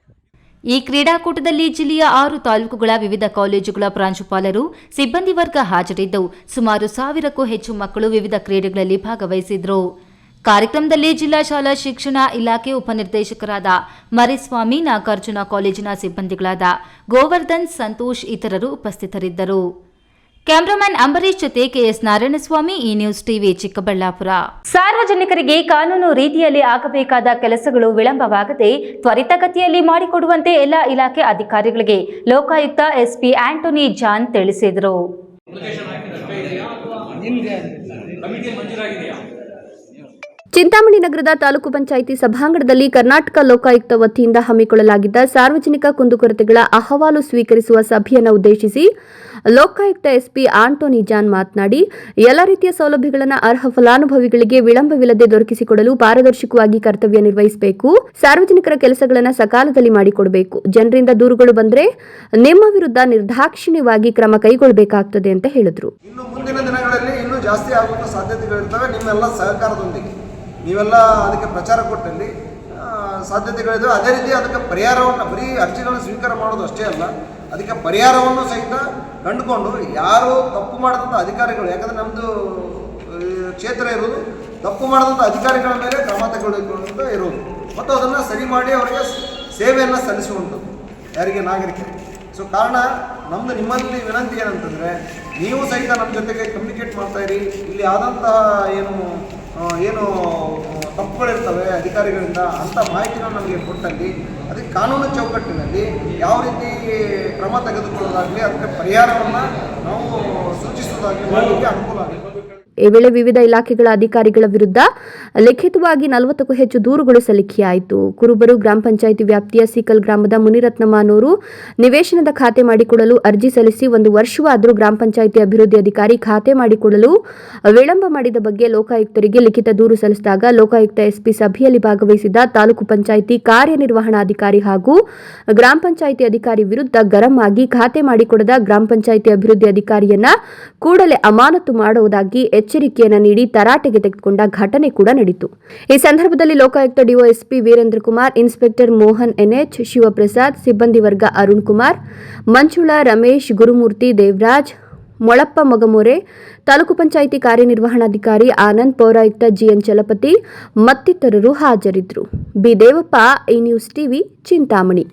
ಈ ಕ್ರೀಡಾಕೂಟದಲ್ಲಿ ಜಿಲ್ಲೆಯ 6 ತಾಲೂಕುಗಳ ವಿವಿಧ ಕಾಲೇಜುಗಳ ಪ್ರಾಂಶುಪಾಲರು, ಸಿಬ್ಬಂದಿ ವರ್ಗ ಹಾಜರಿದ್ದು ಸುಮಾರು 1000ಕ್ಕೂ ಹೆಚ್ಚು ಮಕ್ಕಳು ವಿವಿಧ ಕ್ರೀಡೆಗಳಲ್ಲಿ ಭಾಗವಹಿಸಿದ್ರು. ಕಾರ್ಯಕ್ರಮದಲ್ಲಿ ಜಿಲ್ಲಾ ಶಾಲಾ ಶಿಕ್ಷಣ ಇಲಾಖೆ ಉಪನಿರ್ದೇಶಕರಾದ ಮರಿಸ್ವಾಮಿ, ನಾಗಾರ್ಜುನ ಕಾಲೇಜಿನ ಸಿಬ್ಬಂದಿಗಳಾದ ಗೋವರ್ಧನ್, ಸಂತೋಷ್ ಇತರರು ಉಪಸ್ಥಿತರಿದ್ದರು. ಕ್ಯಾಮರಾಮನ್ ಅಂಬರೀಶ್ ಜೊತೆ KS Narayanaswamy, E news TV, Chikkaballapur. ಸಾರ್ವಜನಿಕರಿಗೆ ಕಾನೂನು ರೀತಿಯಲ್ಲಿ ಆಗಬೇಕಾದ ಕೆಲಸಗಳು ವಿಳಂಬವಾಗದೆ ತ್ವರಿತಗತಿಯಲ್ಲಿ ಮಾಡಿಕೊಡುವಂತೆ ಎಲ್ಲ ಇಲಾಖೆ ಅಧಿಕಾರಿಗಳಿಗೆ ಲೋಕಾಯುಕ್ತ ಎಸ್ಪಿ ಆಂಟೋನಿ ಜಾನ್ ತಿಳಿಸಿದರು. ಚಿಂತಾಮಣಿ ನಗರದ ತಾಲೂಕು ಪಂಚಾಯಿತಿ ಸಭಾಂಗಣದಲ್ಲಿ ಕರ್ನಾಟಕ ಲೋಕಾಯುಕ್ತ ವತಿಯಿಂದ ಹಮ್ಮಿಕೊಳ್ಳಲಾಗಿದ್ದ ಸಾರ್ವಜನಿಕ ಕುಂದುಕೊರತೆಗಳ ಅಹವಾಲು ಸ್ವೀಕರಿಸುವ ಸಭೆಯನ್ನು ಉದ್ದೇಶಿಸಿ ಲೋಕಾಯುಕ್ತ ಎಸ್ಪಿ ಆಂಟೋನಿ ಜಾನ್ ಮಾತನಾಡಿ, ಎಲ್ಲ ರೀತಿಯ ಸೌಲಭ್ಯಗಳನ್ನು ಅರ್ಹ ಫಲಾನುಭವಿಗಳಿಗೆ ವಿಳಂಬವಿಲ್ಲದೆ ದೊರಕಿಸಿಕೊಡಲು ಪಾರದರ್ಶಕವಾಗಿ ಕರ್ತವ್ಯ ನಿರ್ವಹಿಸಬೇಕು. ಸಾರ್ವಜನಿಕರ ಕೆಲಸಗಳನ್ನು ಸಕಾಲದಲ್ಲಿ ಮಾಡಿಕೊಡಬೇಕು. ಜನರಿಂದ ದೂರುಗಳು ಬಂದರೆ ನಿಮ್ಮ ವಿರುದ್ಧ ನಿರ್ದಾಕ್ಷಿಣ್ಯವಾಗಿ ಕ್ರಮ ಕೈಗೊಳ್ಳಬೇಕಾಗುತ್ತದೆ ಅಂತ ಹೇಳಿದರು. ಇನ್ನು ಮುಂದಿನ ದಿನಗಳಲ್ಲಿ ಇನ್ನೂ ಜಾಸ್ತಿ ಆಗುವಂಥ ಸಾಧ್ಯತೆಗಳಿರ್ತವೆ. ನಿಮ್ಮೆಲ್ಲ ಸಹಕಾರದೊಂದಿಗೆ ನೀವೆಲ್ಲ ಅದಕ್ಕೆ ಪ್ರಚಾರ ಕೊಟ್ಟಲ್ಲಿ ಸಾಧ್ಯತೆಗಳಿದ್ದಾವೆ. ಅದೇ ರೀತಿ ಅದಕ್ಕೆ ಪರಿಹಾರವನ್ನು, ಬರೀ ಅರ್ಜಿಗಳನ್ನು ಸ್ವೀಕಾರ ಮಾಡೋದು ಅಷ್ಟೇ ಅಲ್ಲ, ಅದಕ್ಕೆ ಪರಿಹಾರವನ್ನು ಸಹಿತ ಕಂಡುಕೊಂಡು ಯಾರು ತಪ್ಪು ಮಾಡಿದಂಥ ಅಧಿಕಾರಿಗಳು, ಯಾಕಂದರೆ ನಮ್ಮದು ಕ್ಷೇತ್ರ ಇರೋದು ತಪ್ಪು ಮಾಡಿದಂಥ ಅಧಿಕಾರಿಗಳ ಮೇಲೆ ಕ್ರಮ ತೆಗೆದುಕೊಳ್ಳುವಂತ ಇರೋದು ಮತ್ತು ಅದನ್ನು ಸರಿ ಮಾಡಿ ಅವರಿಗೆ ಸೇವೆಯನ್ನು ಸಲ್ಲಿಸುವಂಥದ್ದು ಯಾರಿಗೆ ನಾಗರಿಕರಿಗೆ. ಸೊ ಕಾರಣ ನಮ್ಮದು ನಿಮ್ಮಲ್ಲಿ ವಿನಂತಿ ಏನಂತಂದರೆ, ನೀವು ಸಹಿತ ನಮ್ಮ ಜೊತೆಗೆ ಕಮ್ಯುನಿಕೇಟ್ ಮಾಡ್ತಾಯಿರಿ. ಇಲ್ಲಿ ಆದಂತಹ ಏನು ತಪ್ಪುಗಳಿರ್ತವೆ ಅಧಿಕಾರಿಗಳಿಂದ, ಅಂಥ ಮಾಹಿತಿಗಳು ನಮಗೆ ಕೊಟ್ಟಲ್ಲಿ ಅದಕ್ಕೆ ಕಾನೂನು ಚೌಕಟ್ಟಿನಲ್ಲಿ ಯಾವ ರೀತಿ ಕ್ರಮ ತೆಗೆದುಕೊಳ್ಳೋದಾಗಲಿ ಅದಕ್ಕೆ ಪರಿಹಾರವನ್ನು ನಾವು ಸೂಚಿಸೋದಾಗಲಿ ಮಾಡಲಿಕ್ಕೆ ಅನುಕೂಲ ಆಗಿದೆ. ಈ ವೇಳೆ ವಿವಿಧ ಇಲಾಖೆಗಳ ಅಧಿಕಾರಿಗಳ ವಿರುದ್ಧ ಲಿಖಿತವಾಗಿ 40ಕ್ಕೂ ಹೆಚ್ಚು ದೂರುಗಳು ಸಲ್ಲಿಕೆಯಾಯಿತು. ಕುರುಬರು ಗ್ರಾಮ ಪಂಚಾಯಿತಿ ವ್ಯಾಪ್ತಿಯ ಸೀಕಲ್ ಗ್ರಾಮದ ಮುನಿರತ್ನಮ್ಮ ಅನ್ನೋರು ನಿವೇಶನದ ಖಾತೆ ಮಾಡಿಕೊಡಲು ಅರ್ಜಿ ಸಲ್ಲಿಸಿ 1 ವರ್ಷವಾದರೂ ಗ್ರಾಮ ಪಂಚಾಯಿತಿ ಅಭಿವೃದ್ಧಿ ಅಧಿಕಾರಿ ಖಾತೆ ಮಾಡಿಕೊಡಲು ವಿಳಂಬ ಮಾಡಿದ ಬಗ್ಗೆ ಲೋಕಾಯುಕ್ತರಿಗೆ ಲಿಖಿತ ದೂರು ಸಲ್ಲಿಸಿದಾಗ ಲೋಕಾಯುಕ್ತ ಎಸ್ಪಿ ಸಭೆಯಲ್ಲಿ ಭಾಗವಹಿಸಿದ್ದ ತಾಲೂಕು ಪಂಚಾಯಿತಿ ಕಾರ್ಯನಿರ್ವಹಣಾಧಿಕಾರಿ ಹಾಗೂ ಗ್ರಾಮ ಪಂಚಾಯಿತಿ ಅಧಿಕಾರಿ ವಿರುದ್ಧ ಗರಂ ಆಗಿ ಖಾತೆ ಮಾಡಿಕೊಡದ ಗ್ರಾಮ ಪಂಚಾಯಿತಿ ಅಭಿವೃದ್ಧಿ ಅಧಿಕಾರಿಯನ್ನ ಕೂಡಲೇ ಅಮಾನತು ಮಾಡುವುದಾಗಿ ಎಚ್ಚರಿಕೆಯನ್ನು ನೀಡಿ ತರಾಟೆಗೆ ತೆಗೆದುಕೊಂಡ ಘಟನೆ ಕೂಡ ನಡೆಯಿತು. ಈ ಸಂದರ್ಭದಲ್ಲಿ ಲೋಕಾಯುಕ್ತ ಡಿಒಎಸ್ಪಿ ವೀರೇಂದ್ರ ಕುಮಾರ್, ಇನ್ಸ್ಪೆಕ್ಟರ್ ಮೋಹನ್ ಎನ್ಎಚ್, ಶಿವಪ್ರಸಾದ್, ಸಿಬ್ಬಂದಿ ವರ್ಗ ಅರುಣ್ ಕುಮಾರ್, ಮಂಜುಳಾ, ರಮೇಶ್, ಗುರುಮೂರ್ತಿ, ದೇವರಾಜ್, ಮೊಳಪ್ಪ ಮಗಮೋರೆ, ತಾಲೂಕು ಪಂಚಾಯಿತಿ ಕಾರ್ಯನಿರ್ವಹಣಾಧಿಕಾರಿ ಆನಂದ್, ಪೌರಾಯುಕ್ತ ಜಿಎನ್ ಚಲಪತಿ ಮತ್ತಿತರರು ಹಾಜರಿದ್ದರು. ಬಿ ದೇವಪ್ಪ, ಈ ನ್ಯೂಸ್ ಟಿವಿ, ಚಿಂತಾಮಣಿ.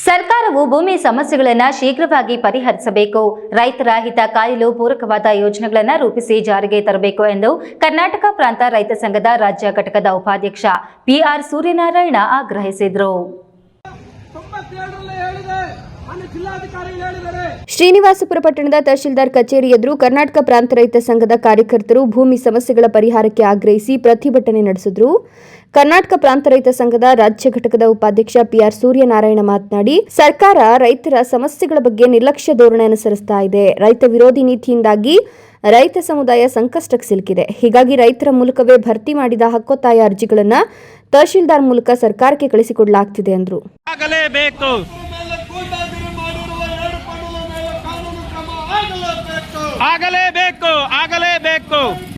ಸರ್ಕಾರವು ಭೂಮಿ ಸಮಸ್ಯೆಗಳನ್ನು ಶೀಘ್ರವಾಗಿ ಪರಿಹರಿಸಬೇಕು, ರೈತರ ಹಿತ ಕಾಯಲು ಪೂರಕವಾದ ಯೋಜನೆಗಳನ್ನು ರೂಪಿಸಿ ಜಾರಿಗೆ ತರಬೇಕು ಎಂದು ಕರ್ನಾಟಕ ಪ್ರಾಂತ ರೈತ ಸಂಘದ ರಾಜ್ಯ ಘಟಕದ ಉಪಾಧ್ಯಕ್ಷ ಪಿಆರ್ ಸೂರ್ಯನಾರಾಯಣ ಆಗ್ರಹಿಸಿದರು. ಶ್ರೀನಿವಾಸಪುರ ಪಟ್ಟಣದ ತಹಶೀಲ್ದಾರ್ ಕಚೇರಿ ಎದುರು ಕರ್ನಾಟಕ ಪ್ರಾಂತ ರೈತ ಸಂಘದ ಕಾರ್ಯಕರ್ತರು ಭೂಮಿ ಸಮಸ್ಯೆಗಳ ಪರಿಹಾರಕ್ಕೆ ಆಗ್ರಹಿಸಿ ಪ್ರತಿಭಟನೆ ನಡೆಸಿದರು. ಕರ್ನಾಟಕ ಪ್ರಾಂತ ರೈತ ಸಂಘದ ರಾಜ್ಯ ಘಟಕದ ಉಪಾಧ್ಯಕ್ಷ ಪಿಆರ್ ಸೂರ್ಯನಾರಾಯಣ ಮಾತನಾಡಿ, ಸರ್ಕಾರ ರೈತರ ಸಮಸ್ಯೆಗಳ ಬಗ್ಗೆ ನಿರ್ಲಕ್ಷ್ಯ ಧೋರಣೆ ಅನುಸರಿಸ್ತಾ ಇದೆ. ರೈತ ವಿರೋಧಿ ನೀತಿಯಿಂದಾಗಿ ರೈತ ಸಮುದಾಯ ಸಂಕಷ್ಟಕ್ಕೆ ಸಿಲುಕಿದೆ. ಹೀಗಾಗಿ ರೈತರ ಮೂಲಕವೇ ಭರ್ತಿ ಮಾಡಿದ ಹಕ್ಕೊತ್ತಾಯ ಅರ್ಜಿಗಳನ್ನು ತಹಶೀಲ್ದಾರ್ ಮೂಲಕ ಸರ್ಕಾರಕ್ಕೆ ಕಳಿಸಿಕೊಡಲಾಗ್ತಿದೆ ಎಂದರು.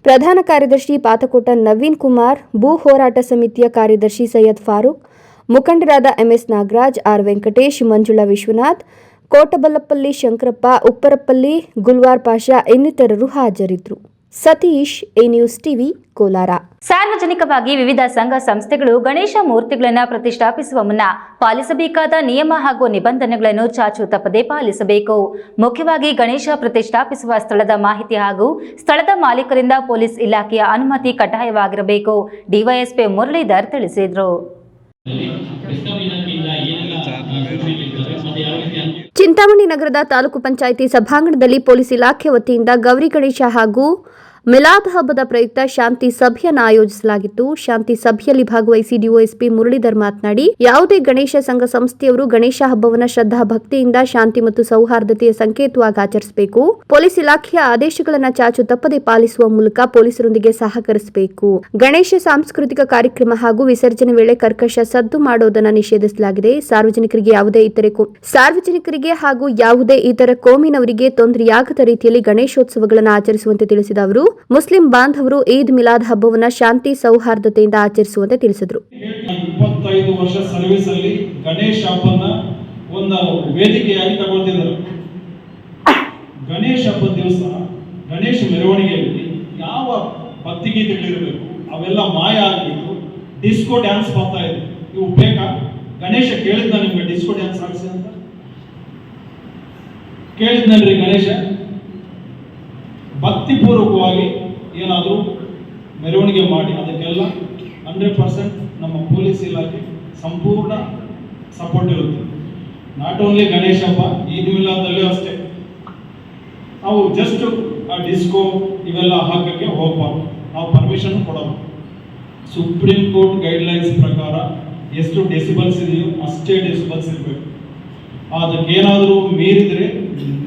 ಪ್ರಧಾನ ಕಾರ್ಯದರ್ಶಿ ಪಾತಕೋಟ ನವೀನ್ ಕುಮಾರ್, ಭೂ ಹೋರಾಟ ಸಮಿತಿಯ ಕಾರ್ಯದರ್ಶಿ ಸೈಯದ್ ಫಾರೂಕ್, ಮುಖಂಡರಾದ ಎಂಎಸ್ ನಾಗರಾಜ್, ಆರ್ ವೆಂಕಟೇಶ್, ಮಂಜುಳಾ ವಿಶ್ವನಾಥ್, ಕೋಟಬಲ್ಲಪಲ್ಲಿ ಶಂಕರಪ್ಪ, ಉಪ್ಪರಪಲ್ಲಿ ಗುಲ್ವಾರ್ ಪಾಷಾ ಇನ್ನಿತರರು ಹಾಜರಿದ್ದರು. Satish, A news TV, Kolar. ಸಾರ್ವಜನಿಕವಾಗಿ ವಿವಿಧ ಸಂಘ ಸಂಸ್ಥೆಗಳು ಗಣೇಶ ಮೂರ್ತಿಗಳನ್ನು ಪ್ರತಿಷ್ಠಾಪಿಸುವ ಮುನ್ನ ಪಾಲಿಸಬೇಕಾದ ನಿಯಮ ಹಾಗೂ ನಿಬಂಧನೆಗಳನ್ನು ಚಾಚು ತಪ್ಪದೆ ಪಾಲಿಸಬೇಕು. ಮುಖ್ಯವಾಗಿ ಗಣೇಶ ಪ್ರತಿಷ್ಠಾಪಿಸುವ ಸ್ಥಳದ ಮಾಹಿತಿ ಹಾಗೂ ಸ್ಥಳದ ಮಾಲೀಕರಿಂದ ಪೊಲೀಸ್ ಇಲಾಖೆಯ ಅನುಮತಿ ಕಡ್ಡಾಯವಾಗಿರಬೇಕು. ಡಿವೈಎಸ್ಪಿ ಮುರಳೀಧರ್ ತಿಳಿಸಿದರು. ಚಿಂತಾಮಣಿ ನಗರದ ತಾಲೂಕು ಪಂಚಾಯಿತಿ ಸಭಾಂಗಣದಲ್ಲಿ ಪೊಲೀಸ್ ಇಲಾಖೆ ವತಿಯಿಂದ ಗೌರಿ ಗಣೇಶ ಹಾಗೂ ಮಿಲಾದ್ ಹಬ್ಬದ ಪ್ರಯುಕ್ತ ಶಾಂತಿ ಸಭೆಯನ್ನು ಆಯೋಜಿಸಲಾಗಿತ್ತು. ಶಾಂತಿ ಸಭೆಯಲ್ಲಿ ಭಾಗವಹಿಸಿ ಡಿಒಎಸ್ಪಿ ಮುರಳೀಧರ್ ಮಾತನಾಡಿ, ಯಾವುದೇ ಗಣೇಶ ಸಂಘ ಸಂಸ್ಥೆಯವರು ಗಣೇಶ ಹಬ್ಬವನ್ನು ಶ್ರದ್ಧಾ ಭಕ್ತಿಯಿಂದ ಶಾಂತಿ ಮತ್ತು ಸೌಹಾರ್ದತೆಯ ಸಂಕೇತವಾಗಿ ಆಚರಿಸಬೇಕು. ಪೊಲೀಸ್ ಇಲಾಖೆಯ ಆದೇಶಗಳನ್ನು ಚಾಚು ತಪ್ಪದೆ ಪಾಲಿಸುವ ಮೂಲಕ ಪೊಲೀಸರೊಂದಿಗೆ ಸಹಕರಿಸಬೇಕು. ಗಣೇಶ ಸಾಂಸ್ಕೃತಿಕ ಕಾರ್ಯಕ್ರಮ ಹಾಗೂ ವಿಸರ್ಜನೆ ವೇಳೆ ಕರ್ಕಶ ಸದ್ದು ಮಾಡುವುದನ್ನು ನಿಷೇಧಿಸಲಾಗಿದೆ. ಸಾರ್ವಜನಿಕರಿಗೆ ಹಾಗೂ ಯಾವುದೇ ಇತರ ಕೋಮಿನವರಿಗೆ ತೊಂದರೆಯಾಗದ ರೀತಿಯಲ್ಲಿ ಗಣೇಶೋತ್ಸವಗಳನ್ನು ಆಚರಿಸುವಂತೆ ತಿಳಿಸಿದ ಅವರು, ಮುಸ್ಲಿಂ ಬಾಂಧವರು ಈದ್ ಮಿಲಾದ್ ಹಬ್ಬವನ್ನು ಶಾಂತಿ ಸೌಹಾರ್ದತೆಯಿಂದ ಆಚರಿಸುವಂತೆ ತಿಳಿಸಿದರು. 25 ವರ್ಷ ಸರ್ವಿಸ್ ಅಲ್ಲಿ ಗಣೇಶ ಹಬ್ಬನ ಒಂದು ವೇದಿಕೆಯಾಗಿ ತಗೊಳ್ತಿದ್ರು. ಗಣೇಶ ಹಬ್ಬದ ದಿವಸ ಗಣೇಶ ಮೆರವಣಿಗೆಯಲ್ಲಿ ಯಾವ ಭಕ್ತಿಗೀತೆಗಳಿರಬೇಕು ಅವೆಲ್ಲ ಮಾಯ ಆಗಿತ್ತು. ಡಿಸ್ಕೋ ಡ್ಯಾನ್ಸ್ ಬರ್ತಾ ಇದೆ. ಇವು ಬೇಕಾ? ಗಣೇಶ ಕೇಳಿದ್ನ ನಿಮ್ಗೆ ಡಿಸ್ಕೋ ಡ್ಯಾನ್ಸ್ ಆಡಿಸಿ ಅಂತ ಕೇಳಿದ್ನಲ್ರಿ ಗಣೇಶ? ಭಕ್ತಿಪೂರ್ವಕವಾಗಿ ಏನಾದರೂ ಮೆರವಣಿಗೆ ಮಾಡಿ ಅದಕ್ಕೆಲ್ಲ 100% ನಮ್ಮ ಪೊಲೀಸ್ ಇಲಾಖೆ ಸಂಪೂರ್ಣ ಸಪೋರ್ಟ್ ಇರುತ್ತೆ. ನಾಟ್ ಓನ್ಲಿ ಗಣೇಶ ಹಬ್ಬ, ಈದ್ ಮಿಲಾದಲ್ಲೂ ಅಷ್ಟೇ. ನಾವು ಜಸ್ಟ್ ಆ ಡಿಸ್ಕೋ ಇವೆಲ್ಲ ಹಾಕಕ್ಕೆ ಹೋಗ್ಬಾರ್ದು, ನಾವು ಪರ್ಮಿಷನ್ ಕೊಡೋದು. ಸುಪ್ರೀಂ ಕೋರ್ಟ್ ಗೈಡ್ಲೈನ್ಸ್ ಪ್ರಕಾರ ಎಷ್ಟು ಡೆಸಿಬಲ್ಸ್ ಇದೆಯೋ ಅಷ್ಟೇ ಡೆಸಿಬಲ್ಸ್ ಇರಬೇಕು. ಅದಕ್ಕೇನಾದರೂ ಮೀರಿದರೆ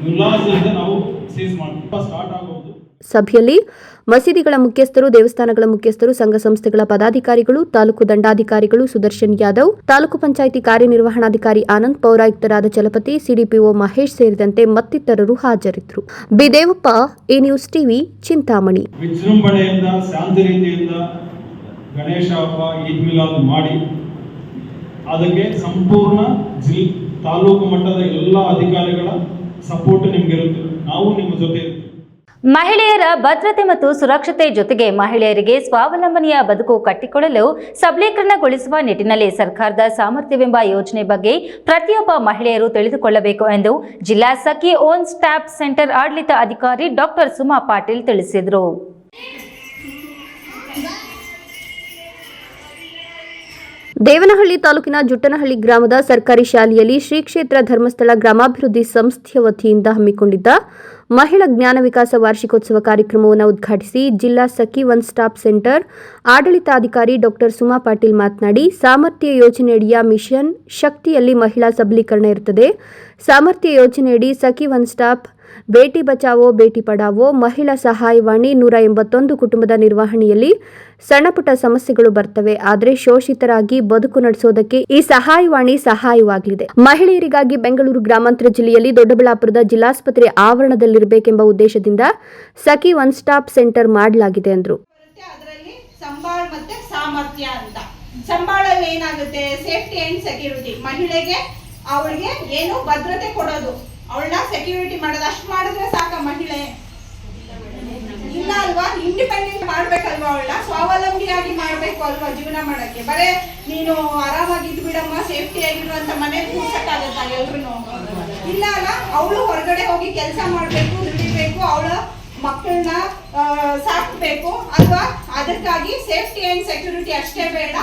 ಮುಲಾಜಿಂದ ನಾವು ಸೀಸ್ ಮಾಡ್ತೀವಿ. ಸ್ಟಾರ್ಟ್ ಆಗೋದು. ಸಭೆಯಲ್ಲಿ ಮಸೀದಿಗಳ ಮುಖ್ಯಸ್ಥರು, ದೇವಸ್ಥಾನಗಳ ಮುಖ್ಯಸ್ಥರು, ಸಂಘ ಸಂಸ್ಥೆಗಳ ಪದಾಧಿಕಾರಿಗಳು, ತಾಲೂಕು ದಂಡಾಧಿಕಾರಿಗಳು ಸುದರ್ಶನ್ ಯಾದವ್, ತಾಲೂಕು ಪಂಚಾಯಿತಿ ಕಾರ್ಯನಿರ್ವಹಣಾಧಿಕಾರಿ ಆನಂದ್, ಪೌರಾಯುಕ್ತರಾದ ಚಲಪತಿ, ಸಿಡಿಪಿಒ ಮಹೇಶ್ ಸೇರಿದಂತೆ ಮತ್ತಿತರರು ಹಾಜರಿದ್ದರು. B Devappa, A news TV, Chintamani. ವಿಜೃಂಭಣೆಯಿಂದ ಶಾಂತಿ ರೀತಿಯಿಂದ ಗಣೇಶ ಹಬ್ಬ, ಈದ್ ಮಿಲಾದ್ ಮಾಡಿ ಅದಕ್ಕೆ ಸಂಪೂರ್ಣ ತಾಲೂಕು ಮಟ್ಟದ ಎಲ್ಲ ಅಧಿಕಾರಿಗಳ ಸಪೋರ್ಟ್ ನಿಮ್ಗಿರುತ್ತೆ. ನಾವು ನಿಮ್ಮ ಜೊತೆ ಇರ್ತೀವಿ. ಮಹಿಳೆಯರ ಭದ್ರತೆ ಮತ್ತು ಸುರಕ್ಷತೆ ಜೊತೆಗೆ ಮಹಿಳೆಯರಿಗೆ ಸ್ವಾವಲಂಬನೆಯ ಬದುಕು ಕಟ್ಟಿಕೊಡಲು ಸಬಲೀಕರಣಗೊಳಿಸುವ ನಿಟ್ಟಿನಲ್ಲಿ ಸರ್ಕಾರದ ಸಾಮರ್ಥ್ಯವೆಂಬ ಯೋಜನೆ ಬಗ್ಗೆ ಪ್ರತಿಯೊಬ್ಬ ಮಹಿಳೆಯರು ತಿಳಿದುಕೊಳ್ಳಬೇಕು ಎಂದು ಜಿಲ್ಲಾ ಸಖಿ ಓನ್ ಸ್ಟಾಪ್ ಸೆಂಟರ್ ಆಡಳಿತ ಅಧಿಕಾರಿ ಡಾಕ್ಟರ್ ಸುಮಾ ಪಾಟೀಲ್ ತಿಳಿಸಿದರು. ದೇವನಹಳ್ಳಿ ತಾಲೂಕಿನ ಜುಟ್ಟನಹಳ್ಳಿ ಗ್ರಾಮದ ಸರ್ಕಾರಿ ಶಾಲೆಯಲ್ಲಿ ಶ್ರೀ ಕ್ಷೇತ್ರ ಧರ್ಮಸ್ಥಳ ಗ್ರಾಮಾಭಿವೃದ್ಧಿ ಸಂಸ್ಥೆಯ ವತಿಯಿಂದ ಹಮ್ಮಿಕೊಂಡಿದ್ದ ಮಹಿಳಾ ಜ್ಞಾನ ವಿಕಾಸ ವಾರ್ಷಿಕೋತ್ಸವ ಕಾರ್ಯಕ್ರಮವನ್ನು ಉದ್ಘಾಟಿಸಿ ಜಿಲ್ಲಾ ಸಖಿ ಒನ್ ಸ್ಟಾಪ್ ಸೆಂಟರ್ ಆಡಳಿತಾಧಿಕಾರಿ ಡಾಕ್ಟರ್ ಸುಮಾ ಪಾಟೀಲ್ ಮಾತನಾಡಿ, ಸಾಮರ್ಥ್ಯ ಯೋಜನೆಯಡಿಯ ಮಿಷನ್ ಶಕ್ತಿಯಲ್ಲಿ ಮಹಿಳಾ ಸಬಲೀಕರಣ ಇರುತ್ತದೆ. ಸಾಮರ್ಥ್ಯ ಯೋಜನೆಯಡಿ ಸಖಿ ಒನ್ ಸ್ಟಾಪ್, ಬೇಟಿ ಬಚಾವೋ ಬೇಟಿ ಪಡಾವೋ, ಮಹಿಳಾ ಸಹಾಯವಾಣಿ 181 ಕುಟುಂಬದ ನಿರ್ವಹಣೆಯಲ್ಲಿ ಸಣ್ಣಪುಟ್ಟ ಸಮಸ್ಯೆಗಳು ಬರ್ತವೆ. ಆದರೆ ಶೋಷಿತರಾಗಿ ಬದುಕು ನಡೆಸೋದಕ್ಕೆ ಈ ಸಹಾಯವಾಣಿ ಸಹಾಯವಾಗಲಿದೆ. ಮಹಿಳೆಯರಿಗಾಗಿ ಬೆಂಗಳೂರು ಗ್ರಾಮಾಂತರ ಜಿಲ್ಲೆಯಲ್ಲಿ ದೊಡ್ಡಬಳ್ಳಾಪುರದ ಜಿಲ್ಲಾಸ್ಪತ್ರೆ ಆವರಣದಲ್ಲಿರಬೇಕೆಂಬ ಉದ್ದೇಶದಿಂದ ಸಖಿ ಒನ್ ಸ್ಟಾಪ್ ಸೆಂಟರ್ ಮಾಡಲಾಗಿದೆ ಎಂದರು. ಸಂಬಾಳ ಮತ್ತೆ ಸಾಮರ್ಥ್ಯ ಅಂತ. ಸಂಬಾಳಲ್ಲಿ ಏನಾಗುತ್ತೆ, ಸೇಫ್ಟಿ ಅಂಡ್ ಸೆಕ್ಯೂರಿಟಿ, ಮಹಿಳೆಗೆ ಅವಳಿಗೆ ಏನು ಭದ್ರತೆ ಕೊಡೋದು, ಅವಳನ್ನ ಸೆಕ್ಯೂರಿಟಿ ಮಾಡೋದು, ಅಷ್ಟು ಮಾಡಿದ್ರೆ ಸಾಕ ಮಹಿಳೆ ಇಲ್ಲ ಅಲ್ವಾ? ಇಂಡಿಪೆಂಡೆಂಟ್ ಮಾಡ್ಬೇಕಲ್ವಾ, ಅವಳನ್ನ ಸ್ವಾವಲಂಬಿಯಾಗಿ ಮಾಡ್ಬೇಕು ಅಲ್ವಾ ಜೀವನ ಮಾಡಕ್ಕೆ. ಬರೇ ನೀನು ಆರಾಮಾಗಿದ್ದು ಬಿಡಮ್ಮ, ಸೇಫ್ಟಿ ಆಗಿರುವಂತ ಮನೆ ಕೂರ್ಸಕ್ಕಾಗತ್ತಾ ಎಲ್ರು? ಇಲ್ಲ ಅಲ್ಲ, ಅವಳು ಹೊರಗಡೆ ಹೋಗಿ ಕೆಲಸ ಮಾಡ್ಬೇಕು, ದುಡಿಬೇಕು, ಅವಳ ಮಕ್ಕಳನ್ನ ಸಾಕ್ಬೇಕು ಅಲ್ವಾ? ಅದಕ್ಕಾಗಿ ಸೇಫ್ಟಿ ಅಂಡ್ ಸೆಕ್ಯೂರಿಟಿ ಅಷ್ಟೇ ಬೇಡ,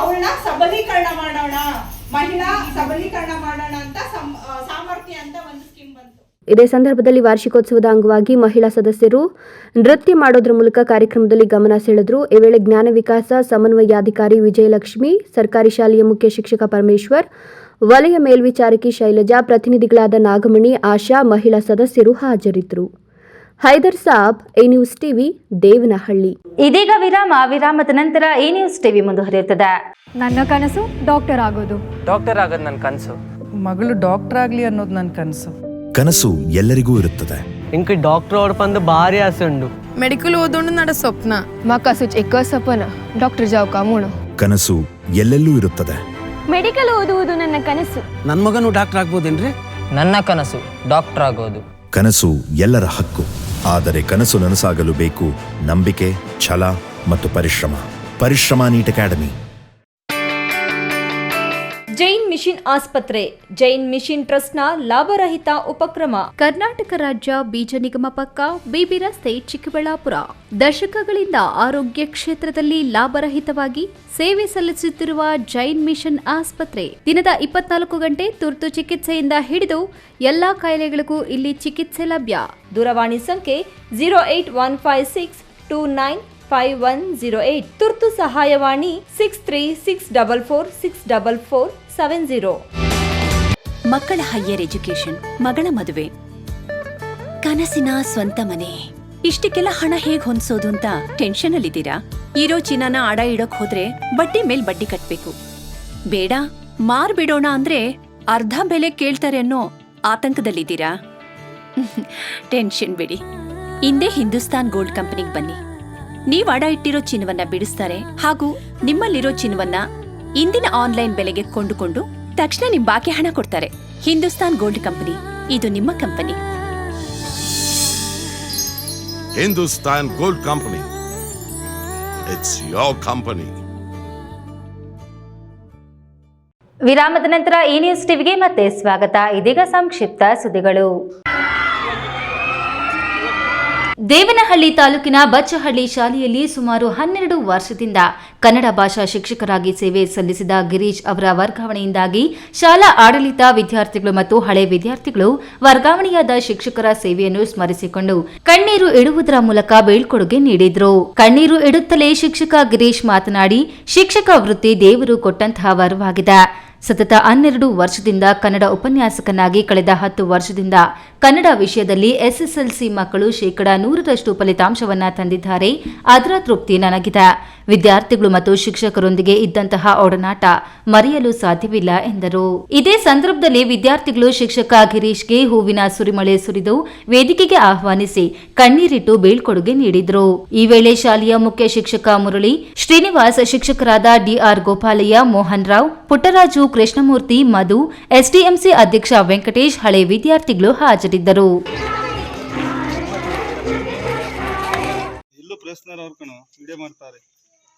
ಅವಳನ್ನ ಸಬಲೀಕರಣ ಮಾಡೋಣ, ಮಹಿಳಾ ಸಬಲೀಕರಣ ಮಾಡೋಣ ಅಂತ ಸಾಮರ್ಥ್ಯ ಅಂತ ಒಂದು ಸ್ಕೀಮ್ ಬಂತು. ಇದೇ ಸಂದರ್ಭದಲ್ಲಿ ವಾರ್ಷಿಕೋತ್ಸವದ ಅಂಗವಾಗಿ ಮಹಿಳಾ ಸದಸ್ಯರು ನೃತ್ಯ ಮಾಡೋದ್ರ ಮೂಲಕ ಕಾರ್ಯಕ್ರಮದಲ್ಲಿ ಗಮನ ಸೆಳೆದರು. ಈ ವೇಳೆ ಜ್ಞಾನ ವಿಕಾಸ ಸಮನ್ವಯಾಧಿಕಾರಿ ವಿಜಯಲಕ್ಷ್ಮಿ, ಸರ್ಕಾರಿ ಶಾಲೆಯ ಮುಖ್ಯ ಶಿಕ್ಷಕ ಪರಮೇಶ್ವರ್, ವಲಯ ಮೇಲ್ವಿಚಾರಕಿ ಶೈಲಜಾ, ಪ್ರತಿನಿಧಿಗಳಾದ ನಾಗಮಣಿ, ಆಶಾ, ಮಹಿಳಾ ಸದಸ್ಯರು ಹಾಜರಿದ್ದರು. Hyder Sab, A news TV, Devanahalli. ಇದೀಗ ವಿರಾಮದ ನಂತರ ಎ ನ್ಯೂಸ್ ಟಿವಿ ಮುಂದುವರಿಯುತ್ತದೆ. ನನ್ನ ಕನಸು ಡಾಕ್ಟರ್ ಆಗೋದು. ಡಾಕ್ಟರ್ ಆಗೋದು ನನ್ನ ಕನಸು. ಮಗಳು ಡಾಕ್ಟರ್ ಆಗಲಿ ಅನ್ನೋದು ನನ್ನ ಕನಸು. ಕನಸು ಎಲ್ಲರಿಗೂ ಇರುತ್ತದೆ. ಇಂಕ ಡಾಕ್ಟರ್ ಓಡ್ಪಂದು ಭಾರಿ ಆಸೆ ಉಂಡು. ಮೆಡಿಕಲ್ ಓದೋಣ ನಡ ಸ್ವಪ್ನ. ಮಕ್ಕಸು ಚಿಕ್ಕ ಸಪನ ಡಾಕ್ಟರ್ ಜಾವ್ ಕಾಮೂಣ. ಕನಸು ಎಲ್ಲೆಲ್ಲೂ ಇರುತ್ತದೆ. ಮೆಡಿಕಲ್ ಓದುವುದು ನನ್ನ ಕನಸು. ನನ್ನ ಮಗನು ಡಾಕ್ಟರ್ ಆಗ್ಬೋದೇನ್ರಿ? ನನ್ನ ಕನಸು ಡಾಕ್ಟರ್ ಆಗೋದು. ಕನಸು ಎಲ್ಲರ ಹಕ್ಕು. ಆದರೆ ಕನಸು ನನಸಾಗಲು ಬೇಕು ನಂಬಿಕೆ, ಛಲ ಮತ್ತು ಪರಿಶ್ರಮ ನೀಟ್ ಅಕಾಡೆಮಿ. ಜೈನ್ ಮಿಷನ್ ಆಸ್ಪತ್ರೆ, ಜೈನ್ ಮಿಷನ್ ಟ್ರಸ್ಟ್ನ ಲಾಭರಹಿತ ಉಪಕ್ರಮ. ಕರ್ನಾಟಕ ರಾಜ್ಯ ಬೀಜ ನಿಗಮ ಪಕ್ಕ, ಬಿಬಿ ರಸ್ತೆ, ಚಿಕ್ಕಬಳ್ಳಾಪುರ. ದಶಕಗಳಿಂದ ಆರೋಗ್ಯ ಕ್ಷೇತ್ರದಲ್ಲಿ ಲಾಭರಹಿತವಾಗಿ ಸೇವೆ ಸಲ್ಲಿಸುತ್ತಿರುವ ಜೈನ್ ಮಿಷನ್ ಆಸ್ಪತ್ರೆ ದಿನದ 24 ಗಂಟೆ ತುರ್ತು ಚಿಕಿತ್ಸೆಯಿಂದ ಹಿಡಿದು ಎಲ್ಲಾ ಕಾಯಿಲೆಗಳಿಗೂ ಇಲ್ಲಿ ಚಿಕಿತ್ಸೆ ಲಭ್ಯ. ದೂರವಾಣಿ ಸಂಖ್ಯೆ 08156295108. ತುರ್ತು ಸಹಾಯವಾಣಿ 6364464470. ಮಕ್ಕಳ ಹೈಯರ್ ಎಜುಕೇಶನ್, ಮಗಳ ಮದುವೆ, ಕನಸಿನ ಸ್ವಂತ ಮನೆ, ಇಷ್ಟಕ್ಕೆಲ್ಲ ಹಣ ಹೇಗ್ ಹೊಂದ್ಸೋದು ಅಂತ ಟೆನ್ಷನ್ ಅಲ್ಲಿದ್ದೀರಾ? ಇರೋ ಚಿನ್ನನ ಅಡ ಇಡೋಕ್ ಹೋದ್ರೆ ಬಡ್ಡಿ ಮೇಲ್ ಬಡ್ಡಿ ಕಟ್ಬೇಕು. ಬೇಡ, ಮಾರ್ಬಿಡೋಣ ಅಂದ್ರೆ ಅರ್ಧ ಬೆಲೆ ಕೇಳ್ತಾರೆ ಅನ್ನೋ ಆತಂಕದಲ್ಲಿದ್ದೀರಾ? ಟೆನ್ಷನ್ ಬಿಡಿ, ಇಂದೇ ಹಿಂದೂಸ್ತಾನ್ ಗೋಲ್ಡ್ ಕಂಪನಿಗೆ ಬನ್ನಿ. ನೀವ್ ಅಡ ಇಟ್ಟಿರೋ ಚಿನ್ನವನ್ನ ಬಿಡಿಸ್ತಾರೆ ಹಾಗೂ ನಿಮ್ಮಲ್ಲಿರೋ ಚಿನ್ನವನ್ನ ಇಂದಿನ ಆನ್ಲೈನ್ ಬೆಲೆಗೆ ಕೊಂಡುಕೊಂಡು ತಕ್ಷಣ ನಿಮ್ ಬಾಕಿ ಹಣ ಕೊಡ್ತಾರೆ. ಹಿಂದೂಸ್ತಾನ್ ಗೋಲ್ಡ್ ಕಂಪನಿ, ಇದು ನಿಮ್ಮ company. Hindustan gold company, it's your company. ವಿರಾಮದ ನಂತರ ಈ ನ್ಯೂಸ್ ಟಿವಿಗೆ ಮತ್ತೆ ಸ್ವಾಗತ. ಇದೀಗ ಸಂಕ್ಷಿಪ್ತ ಸುದ್ದಿಗಳು. ದೇವನಹಳ್ಳಿ ತಾಲೂಕಿನ ಬಚ್ಚಹಳ್ಳಿ ಶಾಲೆಯಲ್ಲಿ ಸುಮಾರು 12 ವರ್ಷದಿಂದ ಕನ್ನಡ ಭಾಷಾ ಶಿಕ್ಷಕರಾಗಿ ಸೇವೆ ಸಲ್ಲಿಸಿದ ಗಿರೀಶ್ ಅವರ ವರ್ಗಾವಣೆಯಿಂದಾಗಿ ಶಾಲಾ ಆಡಳಿತ, ವಿದ್ಯಾರ್ಥಿಗಳು ಮತ್ತು ಹಳೆ ವಿದ್ಯಾರ್ಥಿಗಳು ವರ್ಗಾವಣೆಯಾದ ಶಿಕ್ಷಕರ ಸೇವೆಯನ್ನು ಸ್ಮರಿಸಿಕೊಂಡು ಕಣ್ಣೀರು ಇಡುವುದರ ಮೂಲಕ ಬೀಳ್ಕೊಡುಗೆ ನೀಡಿದ್ರು. ಕಣ್ಣೀರು ಇಡುತ್ತಲೇ ಶಿಕ್ಷಕ ಗಿರೀಶ್ ಮಾತನಾಡಿ, ಶಿಕ್ಷಕ ವೃತ್ತಿ ದೇವರು ಕೊಟ್ಟಂತಹ ವರವಾಗಿದೆ. ಸತತ 12 ವರ್ಷದಿಂದ ಕನ್ನಡ ಉಪನ್ಯಾಸಕನಾಗಿ, ಕಳೆದ 10 ವರ್ಷದಿಂದ ಕನ್ನಡ ವಿಷಯದಲ್ಲಿ ಎಸ್ಎಸ್ಎಲ್ಸಿ ಮಕ್ಕಳು 100% ಫಲಿತಾಂಶವನ್ನ ತಂದಿದ್ದಾರೆ. ಅದರ ತೃಪ್ತಿ ನನಗಿದೆ. ವಿದ್ಯಾರ್ಥಿಗಳು ಮತ್ತು ಶಿಕ್ಷಕರೊಂದಿಗೆ ಇದ್ದಂತಹ ಒಡನಾಟ ಮರೆಯಲು ಸಾಧ್ಯವಿಲ್ಲ ಎಂದರು. ಇದೇ ಸಂದರ್ಭದಲ್ಲಿ ವಿದ್ಯಾರ್ಥಿಗಳು ಶಿಕ್ಷಕ ಗಿರೀಶ್ಗೆ ಹೂವಿನ ಸುರಿಮಳೆ ಸುರಿದು ವೇದಿಕೆಗೆ ಆಹ್ವಾನಿಸಿ ಕಣ್ಣೀರಿಟ್ಟು ಬೀಳ್ಕೊಡುಗೆ ನೀಡಿದರು. ಈ ವೇಳೆ ಶಾಲೆಯ ಮುಖ್ಯ ಶಿಕ್ಷಕ ಮುರಳಿ, ಶ್ರೀನಿವಾಸ್, ಶಿಕ್ಷಕರಾದ ಡಿಆರ್ ಗೋಪಾಲಯ್ಯ, ಮೋಹನ್ ರಾವ್, ಪುಟ್ಟರಾಜು, ಕೃಷ್ಣಮೂರ್ತಿ, ಮಧು, ಎಸ್ಡಿಎಂಸಿ ಅಧ್ಯಕ್ಷ ವೆಂಕಟೇಶ್, ಹಳೆ ವಿದ್ಯಾರ್ಥಿಗಳು ಹಾಜರಿದ್ದರು. ಎಲ್ಲೂ ಪ್ರೆಸ್ನರ್ ಅವ್ರು ವಿಡಿಯೋ ಮಾಡ್ತಾರೆ.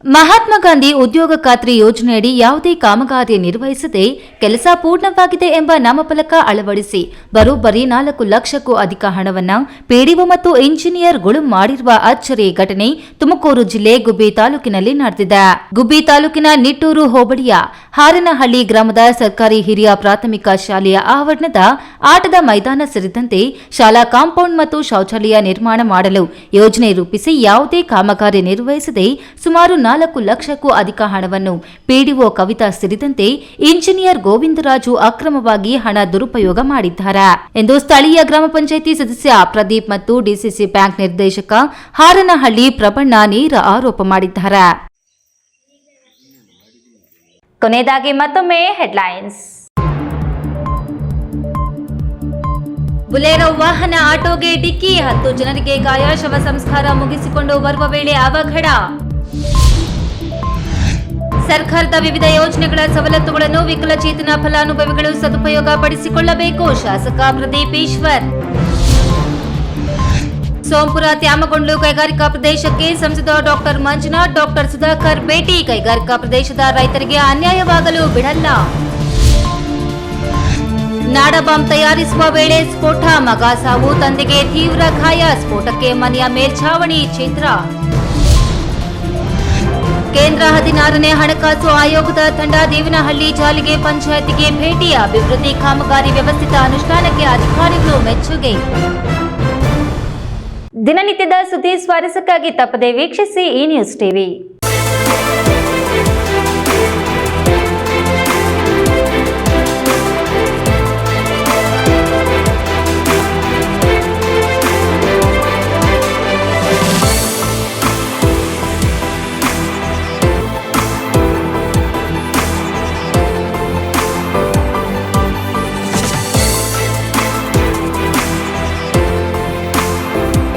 ಮಹಾತ್ಮ ಗಾಂಧಿ ಉದ್ಯೋಗ ಖಾತ್ರಿ ಯೋಜನೆಯಡಿ ಯಾವುದೇ ಕಾಮಗಾರಿ ನಿರ್ವಹಿಸದೆ ಕೆಲಸ ಪೂರ್ಣವಾಗಿದೆ ಎಂಬ ನಾಮಫಲಕ ಅಳವಡಿಸಿ ಬರೋಬ್ಬರಿ 4 ಲಕ್ಷಕ್ಕೂ ಅಧಿಕ ಹಣವನ್ನ ಪಿಡಿಒ ಮತ್ತು ಇಂಜಿನಿಯರ್ಗಳು ಮಾಡಿರುವ ಅಚ್ಚರಿ ಘಟನೆ ತುಮಕೂರು ಜಿಲ್ಲೆ ಗುಬ್ಬಿ ತಾಲೂಕಿನಲ್ಲಿ ನಡೆದಿದೆ. ಗುಬ್ಬಿ ತಾಲೂಕಿನ ನಿಟ್ಟೂರು ಹೋಬಳಿಯ ಹಾರನಹಳ್ಳಿ ಗ್ರಾಮದ ಸರ್ಕಾರಿ ಹಿರಿಯ ಪ್ರಾಥಮಿಕ ಶಾಲೆಯ ಆವರಣದ ಆಟದ ಮೈದಾನ ಸೇರಿದಂತೆ ಶಾಲಾ ಕಾಂಪೌಂಡ್ ಮತ್ತು ಶೌಚಾಲಯ ನಿರ್ಮಾಣ ಮಾಡಲು ಯೋಜನೆ ರೂಪಿಸಿ ಯಾವುದೇ ಕಾಮಗಾರಿ ನಿರ್ವಹಿಸದೆ ಸುಮಾರು 4 ಲಕ್ಷಕ್ಕೂ ಅಧಿಕ ಹಣವನ್ನು ಪಿಡಿಒ ಕವಿತಾ ಸೇರಿದಂತೆ ಇಂಜಿನಿಯರ್ ಗೋವಿಂದರಾಜು ಅಕ್ರಮವಾಗಿ ಹಣ ದುರುಪಯೋಗ ಮಾಡಿದ್ದಾರೆ ಎಂದು ಸ್ಥಳೀಯ ಗ್ರಾಮ ಪಂಚಾಯಿತಿ ಸದಸ್ಯ ಪ್ರದೀಪ್ ಮತ್ತು ಡಿಸಿಸಿ ಬ್ಯಾಂಕ್ ನಿರ್ದೇಶಕ ಹಾರನಹಳ್ಳಿ ಪ್ರಬಣ್ಣ ನೇರ ಆರೋಪ ಮಾಡಿದ್ದಾರೆ. ಕೊನೆಯದಾಗಿ ಮತ್ತೊಮ್ಮೆ ಹೆಡ್ಲೈನ್ಸ್. ಬುಲೆರೋ ವಾಹನ ಆಟೋಗೆ ಡಿಕ್ಕಿ, 10 ಜನರಿಗೆ ಗಾಯ, ಶವ ಸಂಸ್ಕಾರ ಮುಗಿಸಿಕೊಂಡು ಬರುವ ವೇಳೆ ಅವಘಡ. ಸರ್ಕಾರದ ವಿವಿಧ ಯೋಜನೆಗಳ ಸವಲತ್ತುಗಳನ್ನು ವಿಕಲಚೇತನ ಫಲಾನುಭವಿಗಳು ಸದುಪಯೋಗ ಪಡಿಸಿಕೊಳ್ಳಬೇಕು, ಶಾಸಕ ಪ್ರದೀಪ್ ಈಶ್ವರ್. ಸೋಂಪುರ ತ್ಯಾಮಗೊಂಡ್ಲು ಕೈಗಾರಿಕಾ ಪ್ರದೇಶಕ್ಕೆ ಸಂಸದ ಡಾಕ್ಟರ್ ಮಂಜುನಾಥ್, ಡಾಕ್ಟರ್ ಸುಧಾಕರ್ ಭೇಟಿ, ಕೈಗಾರಿಕಾ ಪ್ರದೇಶದ ರೈತರಿಗೆ ಅನ್ಯಾಯವಾಗಲು ಬಿಡಲ್ಲ. ನಾಡ ಬಾಂಬ್ ತಯಾರಿಸುವ ವೇಳೆ ಸ್ಫೋಟ, ಮಗ ಸಾವು, ತಂದೆಗೆ ತೀವ್ರ ಗಾಯ, ಸ್ಫೋಟಕ್ಕೆ ಮನೆಯ ಮೇಲ್ಛಾವಣಿ ಛಿದ್ರ. ಕೇಂದ್ರ 16ನೇ ಹಣಕಾಸು ಆಯೋಗದ ತಂಡ ದೇವನಹಳ್ಳಿ ಜಾಲಿಗೆ ಪಂಚಾಯತಿಗೆ ಭೇಟಿ, ಅಭಿವೃದ್ಧಿ ಕಾಮಗಾರಿ ವ್ಯವಸ್ಥಿತ ಅನುಷ್ಠಾನಕ್ಕೆ ಅಧಿಕಾರಿಗಳು ಮೆಚ್ಚುಗೆ. ದಿನನಿತ್ಯದ ಸುದ್ದಿ ಸ್ವಾರಸ್ಯಕ್ಕಾಗಿ ತಪ್ಪದೆ ವೀಕ್ಷಿಸಿ ಈ ನ್ಯೂಸ್ ಟಿವಿ.